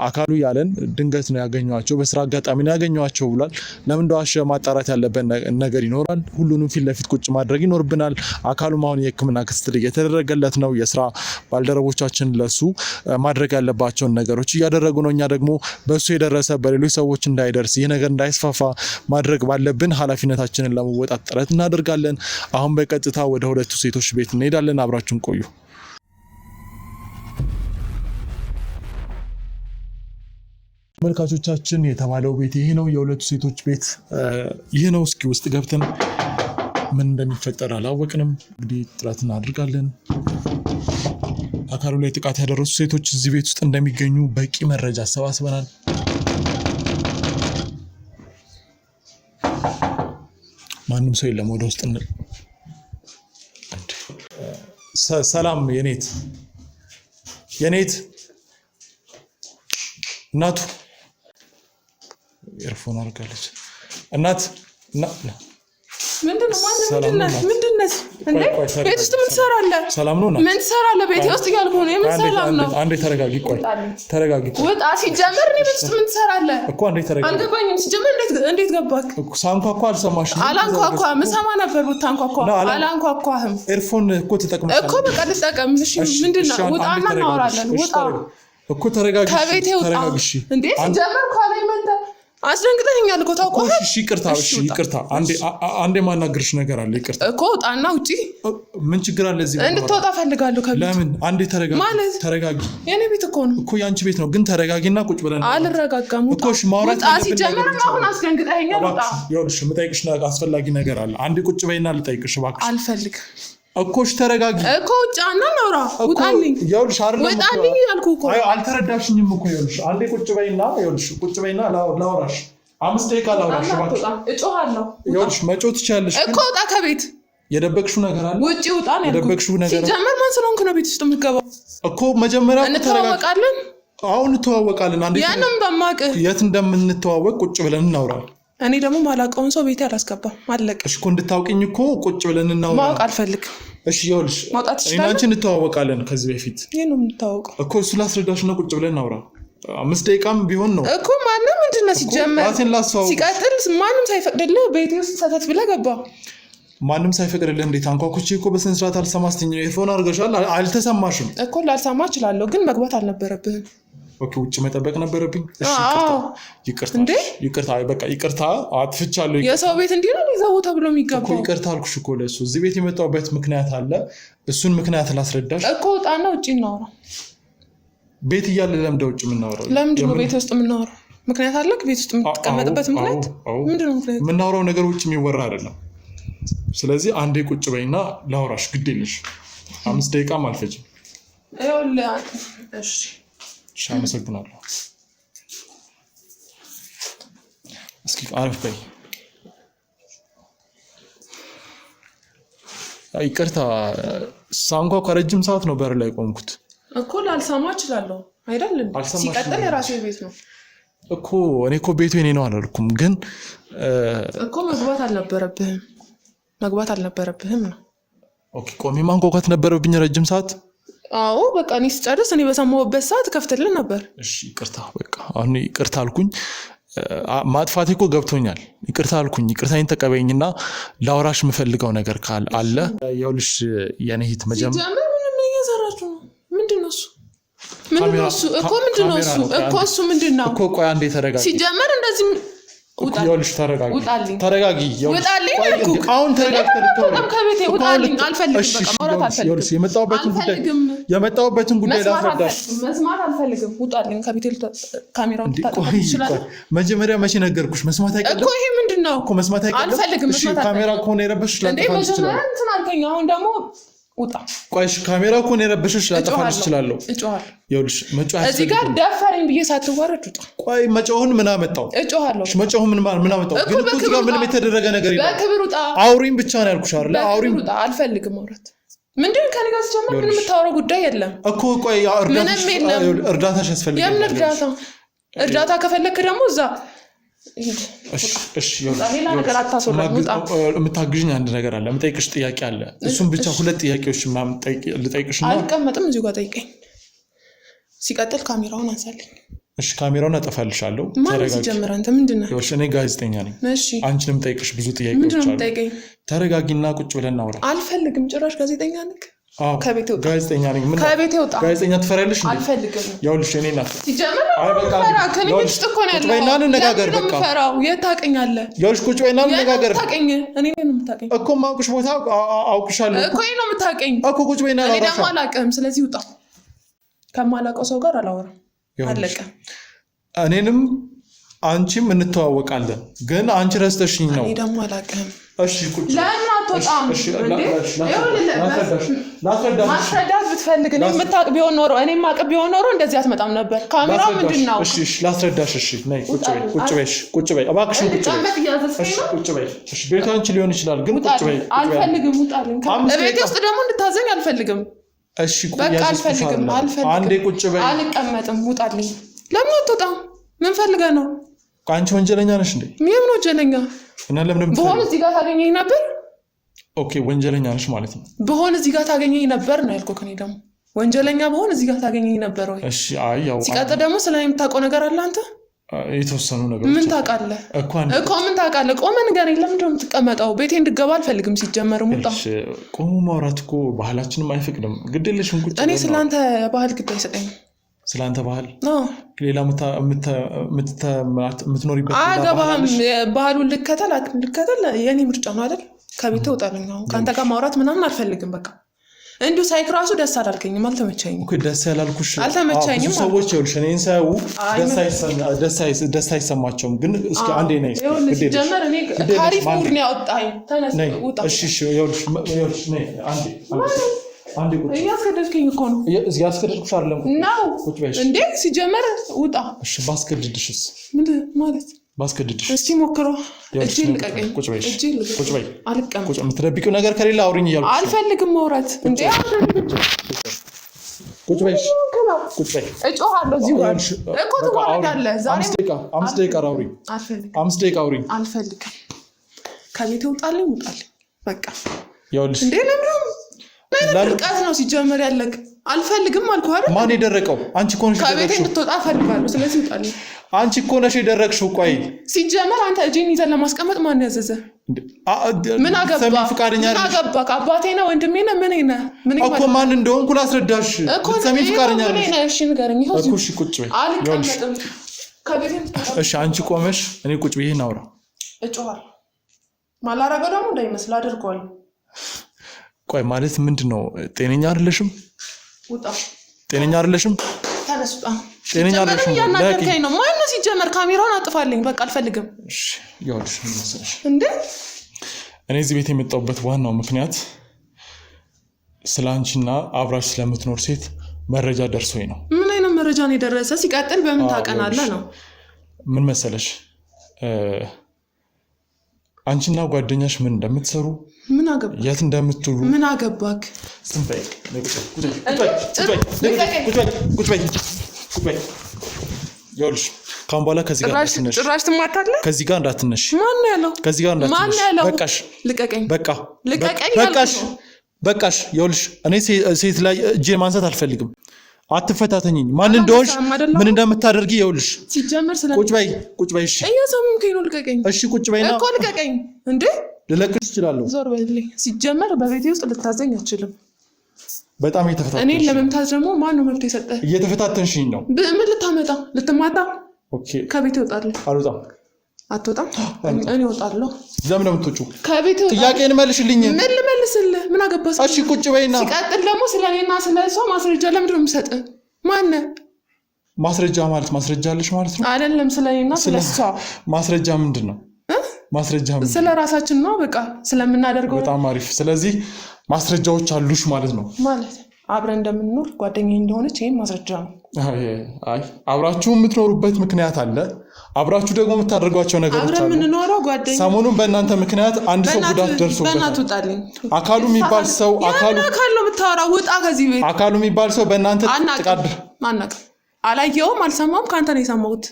አካሉ ያለን ድንገት ነው ያገኘዋቸው በስራ አጋጣሚ ነው ያገኘዋቸው ብሏል ለምን እንደዋሸ ማጣራት ያለበት ነገር ይኖራል ሁሉንም ፊት ለፊት ቁጭ ማድረግ ይኖርብናል አካሉም አሁን የህክምና ክትትል እየተደረገለት ነው የስራ ባልደረቦቻችን ለሱ ማድረግ ያለባቸውን ነገሮች እያደረጉ ነው እኛ ደግሞ በሱ የደረሰ በሌሎች ሰዎች እንዳይደርስ ይህ ነገር እንዳይስፋፋ ማድረግ ባለብን ኃላፊነታችንን ለመወጣት ጥረት እናደርጋለን አሁን በቀጥታ ወደ ሁለቱ ሴቶች ቤት እንሄዳለን አብራችሁን ቆዩ መልካቾቻችን የተባለው ቤት ይሄ ነው የሁለቱ ሴቶች ቤት ይሄ ነው እስኪ ውስጥ ገብተን ምን እንደሚፈጠር አላወቅንም እንግዲህ ጥረት እናደርጋለን አካሉ ላይ ጥቃት ያደረሱ ሴቶች እዚህ ቤት ውስጥ እንደሚገኙ በቂ መረጃ አሰባስበናል ማንም ሰው የለም ወደ ውስጥ ሰላም የኔት እናቱ ኤርፎን አድርጋለች እናት ምንድነው ምንድነው እንዴ ቤት ውስጥ ምን ትሰራለህ? ሰላም ነው ምን ትሰራለህ ቤት ውስጥ እያልኩ ነው። የምን ሰላም ነው? አንዴ ተረጋጊ። ቆይ ተረጋጊ። ወጣ ሲጀመር እኔ ቤት ውስጥ ምን ትሰራለህ እኮ? አንዴ ተረጋጊ። አልገባኝም። ሲጀመር እንዴት ገባክ? ሳንኳኳ አልሰማሽም? አላንኳኳም። ምሰማ ነበር ብታንኳኳ። አላንኳኳህም። ኤርፎን እኮ ተጠቅመሽ እኮ በቃ ልጠቀም። እሺ ምንድነው? ውጣና እናወራለን። ውጣ እኮ ተረጋጊ። ከቤቴ ውጣ እንዴ ሲጀመር ካለኝ መንተ አስደንግጠኛል እኮ ታውቀዋለህ። እሺ ይቅርታ አንዴ ማናገርሽ ነገር አለ። ይቅርታ እኮ ውጣና ውጪ። ምን ችግር አለ? እዚህ እንድትወጣ ፈልጋለሁ ከቤት። ለምን? አንዴ ተረጋጊ። የኔ ቤት እኮ ነው እኮ ያንቺ ቤት ነው። ግን ተረጋጊና ቁጭ ብለን አልረጋጋም። እኮ እሺ ማውራት ሲጀመር አሁን አስደንግጠኛል። ውጣ። ይኸውልሽ የምጠይቅሽ አስፈላጊ ነገር አለ። አንዴ ቁጭ በይና ልጠይቅሽ እባክሽ። አልፈልግም እኮ እሺ ተረጋጊ እኮ ውጫና ናውራ። ውጣልኝ። ይኸውልሽ አይደለም ውጣልኝ ያልኩህ እኮ። አይ አልተረዳሽኝም እኮ። ይኸውልሽ አንዴ ቁጭ በይና ላውራሽ 5 ደቂቃ ላውራሽ እባክሽ። እጮሃለሁ። ይኸውልሽ መጮህ ትችያለሽ እኮ። ውጣ ከቤት። የደበቅሽው ነገር አለ? ውጪ ውጣ ነው ያልኩህ። የደበቅሽው ነገር ሲጀመር ማን ስለሆንክ ነው ቤት ውስጥ የምትገባው? እኮ መጀመሪያ እንተዋወቃለን። አሁን እንተዋወቃለን። አንዴ ያንም በማቅህ የት እንደምንተዋወቅ ቁጭ ብለን እናውራ። እኔ ደግሞ ማላውቀውን ሰው ቤቴ አላስገባም። አለቀ። እሺ እኮ እንድታውቂኝ እኮ ቁጭ ብለን እናውራ። ማወቅ አልፈልግም። እሺ ይኸውልሽ እኔና አንቺ እንተዋወቃለን ከዚህ በፊት። ይሄ ነው የምንተዋወቀው እኮ እሱ ላስረዳሽ ነው። ቁጭ ብለን እናውራ። 5 ደቂቃም ቢሆን ነው እኮ። ማንም ምንድነው ሲጀመር ሲቀጥል ማንም ሳይፈቅድልህ ቤቴ ውስጥ ሰተት ብለህ ገባ። ማንም ሳይፈቅድልህ እንዴት? አንኳኩቼ እኮ በስነ ስርዓት አልሰማስትኝ ነው። ኤርፎን አድርገሻል። አልተሰማሽም እኮ። ላልሰማ እችላለሁ ግን መግባት አልነበረብህም። ኦኬ ውጭ መጠበቅ ነበረብኝ። እሺ ይቅርታ በቃ ይቅርታ አጥፍቻለሁ። የሰው ቤት እንዲህ ነው ይዘው ተብሎ የሚገባው እኮ። ይቅርታ አልኩሽ እኮ ለሱ። እዚህ ቤት የመጣሁበት ምክንያት አለ። እሱን ምክንያት ላስረዳሽ እኮ። ውጣና ውጪ እናወራ። ቤት እያለ ለምንድነው ውጭ የምናወራው? ለምንድን ነው ቤት ውስጥ የምናወራው? ምክንያት አለክ? ቤት ውስጥ የምትቀመጥበት ምክንያት ምንድነው? ምክንያት የምናወራው ነገር ውጭ የሚወራ አይደለም። ስለዚህ አንዴ ቁጭ በይና ላውራሽ። ግድ የለሽ 5 ደቂቃም አልፈጅም። እሺ አመሰግናለሁ። እስኪ አረፍ በይ። ይቅርታ ሳንኳ ከረጅም ሰዓት ነው በር ላይ ቆምኩት እኮ። ላልሰማ እችላለሁ አይደል? ሲቀጥል የራሴ ቤት ነው እኮ። እኔ እኮ ቤቱ የኔ ነው አላልኩም። ግን እኮ መግባት አልነበረብህም ነው። ኦኬ ቆሜ ማንኳኳት ነበረብኝ ረጅም ሰዓት? አዎ በቃ እኔ ስጨርስ እኔ በሰማሁበት ሰዓት ከፍትልን ነበር። እሺ ይቅርታ በቃ አሁን ይቅርታ አልኩኝ። ማጥፋቴ እኮ ገብቶኛል። ይቅርታ አልኩኝ። ይቅርታዬን ተቀበይኝና ላውራሽ የምፈልገው ነገር ካለ አለ። ይኸውልሽ የኔ እህት ሲጀምር ምንም እየሰራችሁ ነው። ምንድነው እሱ? ምንድነው እሱ? እሱ ምንድነው እኮ? ቆይ አንዴ ተረጋጊ። ሲጀምር እንደዚህ ይኸውልሽ ተረጋጊ። አሁን የመጣሁበትን ጉዳይ ላስረዳሽ። መስማት አልፈልግም። ውጣልኝ ከቤቴ። ካሜራውን መጀመሪያ መቼ ነገርኩሽ? መስማት አይቀልም እኮ። ይሄ ምንድነው እኮ? መስማት አይቀልም። አልፈልግም። ካሜራ ከሆነ የረበሽሽ ላጠፋልሽ እችላለሁ። አሁን ደግሞ ውጣ። ቆይሽ ካሜራ ከሆነ የረበሽሽ ላጠፋልሽ እችላለሁ። ይኸውልሽ መጮህ እዚህ ጋር ደፈረኝ ብዬ ሳትዋረድ ውጣ። ቆይ መጮህን ምን አመጣው? እጮሃለሁ። መጮህ ምን አመጣው? ግን እኮ እዚህ ጋር ምንም የተደረገ ነገር የለም። በክብር ውጣ። አውሪኝ ብቻ ነው ያልኩሽ አይደል? አውሪኝ። ውጣ። አልፈልግም ማውራት። ምንድን ከኔ ጋር ሲጀምር ምንም የምታወራው ጉዳይ የለም እኮ። ቆይ እርዳታሽ ያስፈልጋል። የምን እርዳታ ከፈለክ ደግሞ እዛ የምታግዥኝ አንድ ነገር አለ። የምጠይቅሽ ጥያቄ አለ። እሱም ብቻ 2 ጥያቄዎች ምናምን ልጠይቅሽና አልቀመጥም። እዚሁ ጋር ጠይቀኝ። ሲቀጥል ካሜራውን አንሳልኝ። እሺ ካሜራውን አጠፋልሻለሁ። ሲጀምር አንተ ምንድነው? እኔ ጋዜጠኛ ነኝ። አንቺንም ጠይቅሽ ብዙ ጥያቄዎች አሉ። ተረጋጊና ቁጭ ብለን እናውራ። አልፈልግም ጭራሽ። ጋዜጠኛ ነኝ። ከቤቴ ወጣ። ጋዜጠኛ ነኝ። ምን ከቤቴ ወጣ። ጋዜጠኛ ትፈሪያለሽ እንዴ? አልፈልግም። ይኸውልሽ እኔ ናት ሲጀምር ከኔ ውስጥ እኮ ነው ያለው። በይና እንነጋገር። በቃ የት ታውቀኛለህ? ይኸውልሽ ቁጭ በይና እንነጋገር። ታውቀኝ? እኔ ነው የምታውቀኝ እኮ። ማውቅሽ ቦታ አውቅሻለሁ እኮ። እኔ ነው የምታውቀኝ እኮ። ቁጭ በይና እኔ ደግሞ አላውቅም። ስለዚህ ውጣ። ከማላውቀው ሰው ጋር አላወራም። አለቀ። እኔንም አንቺም እንተዋወቃለን፣ ግን አንቺ ረስተሽኝ ነው። እኔ ደግሞ አላውቅም። እሺ ቁጭ ለምን አትወጣም? ማስረዳት ብትፈልግ እኔ የምታውቅ ቢሆን ኖሮ እኔ የማውቅ ቢሆን ኖሮ እንደዚህ አትመጣም ነበር። ካሜራው ምንድን ነው? እሺ ላስረዳሽ። እሺ ነይ ቁጭ በይ እባክሽን። ቁጭ በይ። እሺ ቤቱ አንቺ ሊሆን ይችላል፣ ግን ቁጭ በይ። አልፈልግም። ውጣልኝ። ቤቴ ውስጥ ደግሞ እንድታዘኝ አልፈልግም። እሺ በቃ አልፈልግም። አንዴ ቁጭ በይ። አልቀመጥም። ውጣልኝ። ለምን አትወጣም? ምን ፈልገህ ነው? አንቺ ወንጀለኛ ነሽ እንዴ? ምን ወንጀለኛ? እና ለምን በሆነ እዚህ ጋር ታገኘኝ ነበር ኦኬ ወንጀለኛ ነሽ ማለት ነው። በሆነ እዚህ ጋር ታገኘኝ ነበር ነው ያልኩህ። እኔ ደግሞ ወንጀለኛ በሆነ እዚህ ጋር ታገኘኝ ነበር ወይ? እሺ አይ ያው ሲቀጥል ደግሞ ስለኔ የምታውቀው ነገር አለ አንተ? የተወሰኑ ነገሮች ምን ታውቃለህ እኮ ምን ታውቃለህ? ቆመ ንገረኝ። ለምንድን ነው የምትቀመጠው? ቤቴ እንድገባ አልፈልግም። ሲጀመር ሙጣ ቆሞ ማውራት እኮ ባህላችንም አይፈቅድም። ግድልሽም ቁጭ እኔ ስለአንተ ባህል ግድ አይሰጠኝም። ስለአንተ ባህል ሌላ የምትኖሪበት አገባህም። ባህሉን ልከተል የኔ ምርጫ ነው አይደል? ከቤት እወጣለሁ። ከአንተ ጋር ማውራት ምናምን አልፈልግም። በቃ እንዲሁ ሳይክ ራሱ ደስ አላልከኝም፣ አልተመቸኝም እኮ። ደስ ያላልኩሽ አልተመቸኝም። ሰዎች ይኸውልሽ እኔን ሳያዩ ደስ አይሰማቸውም። ግን እስኪ አንዴ ነይ ጀመር። እኔ ታሪፍ ሙድ ነው ያወጣኝ። ተነስ ውጣ። እሺ ይኸውልሽ ነይ አንዴ ቁጭ። እያስገደድከኝ እኮ ነው። እያስገደድኩሽ አይደለም ነው እንዴ? ሲጀመር ውጣ። እሺ ባስገድድሽስ? ምንድን ማለት ባስገድድሽ? እስቲ ሞክረው። እጅ ልቀቀኝ። ቁጭ በይ። አልቀመጥም። ቁጭ። የምትደብቂው ነገር ከሌለ አውሪኝ እያልኩሽ። አልፈልግም ማውራት እንዴ። ቁጭ በይ። ቁጭ በይ። እጮሃለሁ እዚህ ጋር እኮ ትዋረዳለህ። ዛሬ 5 ደቂቃ አውሪኝ። አልፈልግም። 5 ደቂቃ አውሪኝ። አልፈልግም። ከቤት ውጣልኝ። በቃ ይኸውልሽ እንዴ ለምን ነው ሲጀመር ያለቅ? አልፈልግም አልኩህ አይደል? ማን የደረቀው? አንቺ እኮ ነሽ የደረቅሽው። ከቤቴ እንድትወጣ እፈልጋለሁ። ስለዚህ ውጣልኝ። አንቺ እኮ ነሽ የደረቅሽው። ቆይ ሲጀመር አንተ እጄን ይዘን ለማስቀመጥ ማን ያዘዘ? ምን አገባ? አባቴ ነው ወንድሜ ነው ምን እኮ ማን እንደሆንኩ ላስረዳሽ። ሰሚ ፍቃደኛ ነሽ? እሺ ንገረኝ። ይኸው እሺ ቁጭ በይ። አልቀመጥም። ከቤቴ እሺ አንቺ ቆመሽ እኔ ቁጭ ብዬ እናውራ። እጮሃለሁ። ማላረገው ደግሞ እንዳይመስል አድርጓለሁ። ቆይ ማለት ምንድነው? ጤነኛ አይደለሽም? ውጣ። ጤነኛ አይደለሽም? ተነስ ውጣ። ጤነኛ አይደለሽም? ያናገርከኝ ነው። ማን ነው ሲጀመር? ካሜራውን አጥፋልኝ። በቃ አልፈልግም። እሺ ይኸውልሽ ምን መሰለሽ እንዴ እኔ እዚህ ቤት የመጣሁበት ዋናው ምክንያት ስላንቺና አብራሽ ስለምትኖር ሴት መረጃ ደርሶኝ ነው። ምን አይነት መረጃ ነው የደረሰ? ሲቀጥል በምን ታውቀናለህ ነው? ምን መሰለሽ አንቺና ጓደኛሽ ምን እንደምትሰሩ ምን አገባክ? የት እንደምትውሉ ምን አገባክ? ዝም በይ። ይኸውልሽ ካሁን በኋላ ከዚህ ጋር እንዳትነሽ። ጭራሽ ትማታለህ። ከዚህ ጋር እንዳትነሽ። ማን ያለው? ከዚህ ጋር እንዳትነሽ። በቃሽ። ልቀቀኝ። በቃሽ። በቃሽ። ይኸውልሽ እኔ ሴት ላይ እጄን ማንሳት አልፈልግም። አትፈታተኝኝ። ማን እንደሆንሽ ምን እንደምታደርጊ ይኸውልሽ። ሲጀመር ቁጭ በይ። እሺ እየሰማኸኝ ነው? ልቀቀኝ። እሺ ቁጭ በይና እኮ ልቀቀኝ። እንዴ ልለቅሽ እችላለሁ። ዞር በልልኝ። ሲጀመር በቤቴ ውስጥ ልታዘኝ አትችልም። በጣም እየተፈታተንሽ። እኔን ለመምታት ደግሞ ማን ነው መብት የሰጠህ? እየተፈታተንሽኝ ነው። ምን ልታመጣ? ልትማታ? ኦኬ ከቤቴ እወጣለሁ። አልወጣም። አትወጣም? እኔ እወጣለሁ። ለምን ነው የምትወጪው? ከቤቴ እወጣለሁ። ጥያቄን መልሽልኝ። ምን ልመልስልህ? ምን አገባህ? እሺ ቁጭ በይና። ሲቀጥል ደግሞ ስለኔና ስለሷ ማስረጃ ለምንድን ነው የምሰጥህ? ማነህ? ማስረጃ ማለት ማስረጃ አለሽ ማለት ነው አይደለም? ስለኔና ስለሷ ማስረጃ ምንድን ነው? ማስረጃ ስለ ራሳችን ነው። በቃ ስለምናደርገው። በጣም አሪፍ። ስለዚህ ማስረጃዎች አሉሽ ማለት ነው። ማለት አብረን እንደምንኖር ጓደኛዬ እንደሆነች ይሄን ማስረጃ ነው። አይ አብራችሁ የምትኖሩበት ምክንያት አለ። አብራችሁ ደግሞ የምታደርጓቸው ነገሮች አሉ። አብረን የምንኖረው ጓደኛዬ ሰሞኑን በእናንተ ምክንያት አንድ ሰው ጉዳት ደርሶበታል። አካሉ የሚባል ሰው አካሉ ነው የምታወራው። ውጣ ከዚህ ቤት። አካሉ የሚባል ሰው በእናንተ ጥቃት አላየውም፣ አልሰማም። ከአንተ ነው የሰማሁት።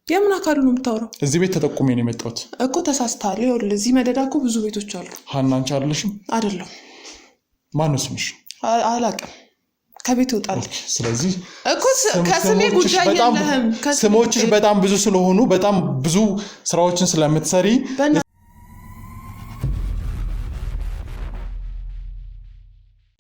የምን አካሉ ነው የምታወራው? እዚህ ቤት ተጠቁሜ ነው የመጣሁት እኮ። ተሳስተሃል። ይኸውልህ እዚህ መደዳ እኮ ብዙ ቤቶች አሉ። ሀና አንቺ አይደለሽም? አይደለም። ማነው ስምሽ? አላውቅም። ከቤት እወጣለሁ። ስለዚህ እኮ ከስሜ ጉዳይ የለህም። ስሞችሽ በጣም ብዙ ስለሆኑ በጣም ብዙ ስራዎችን ስለምትሰሪ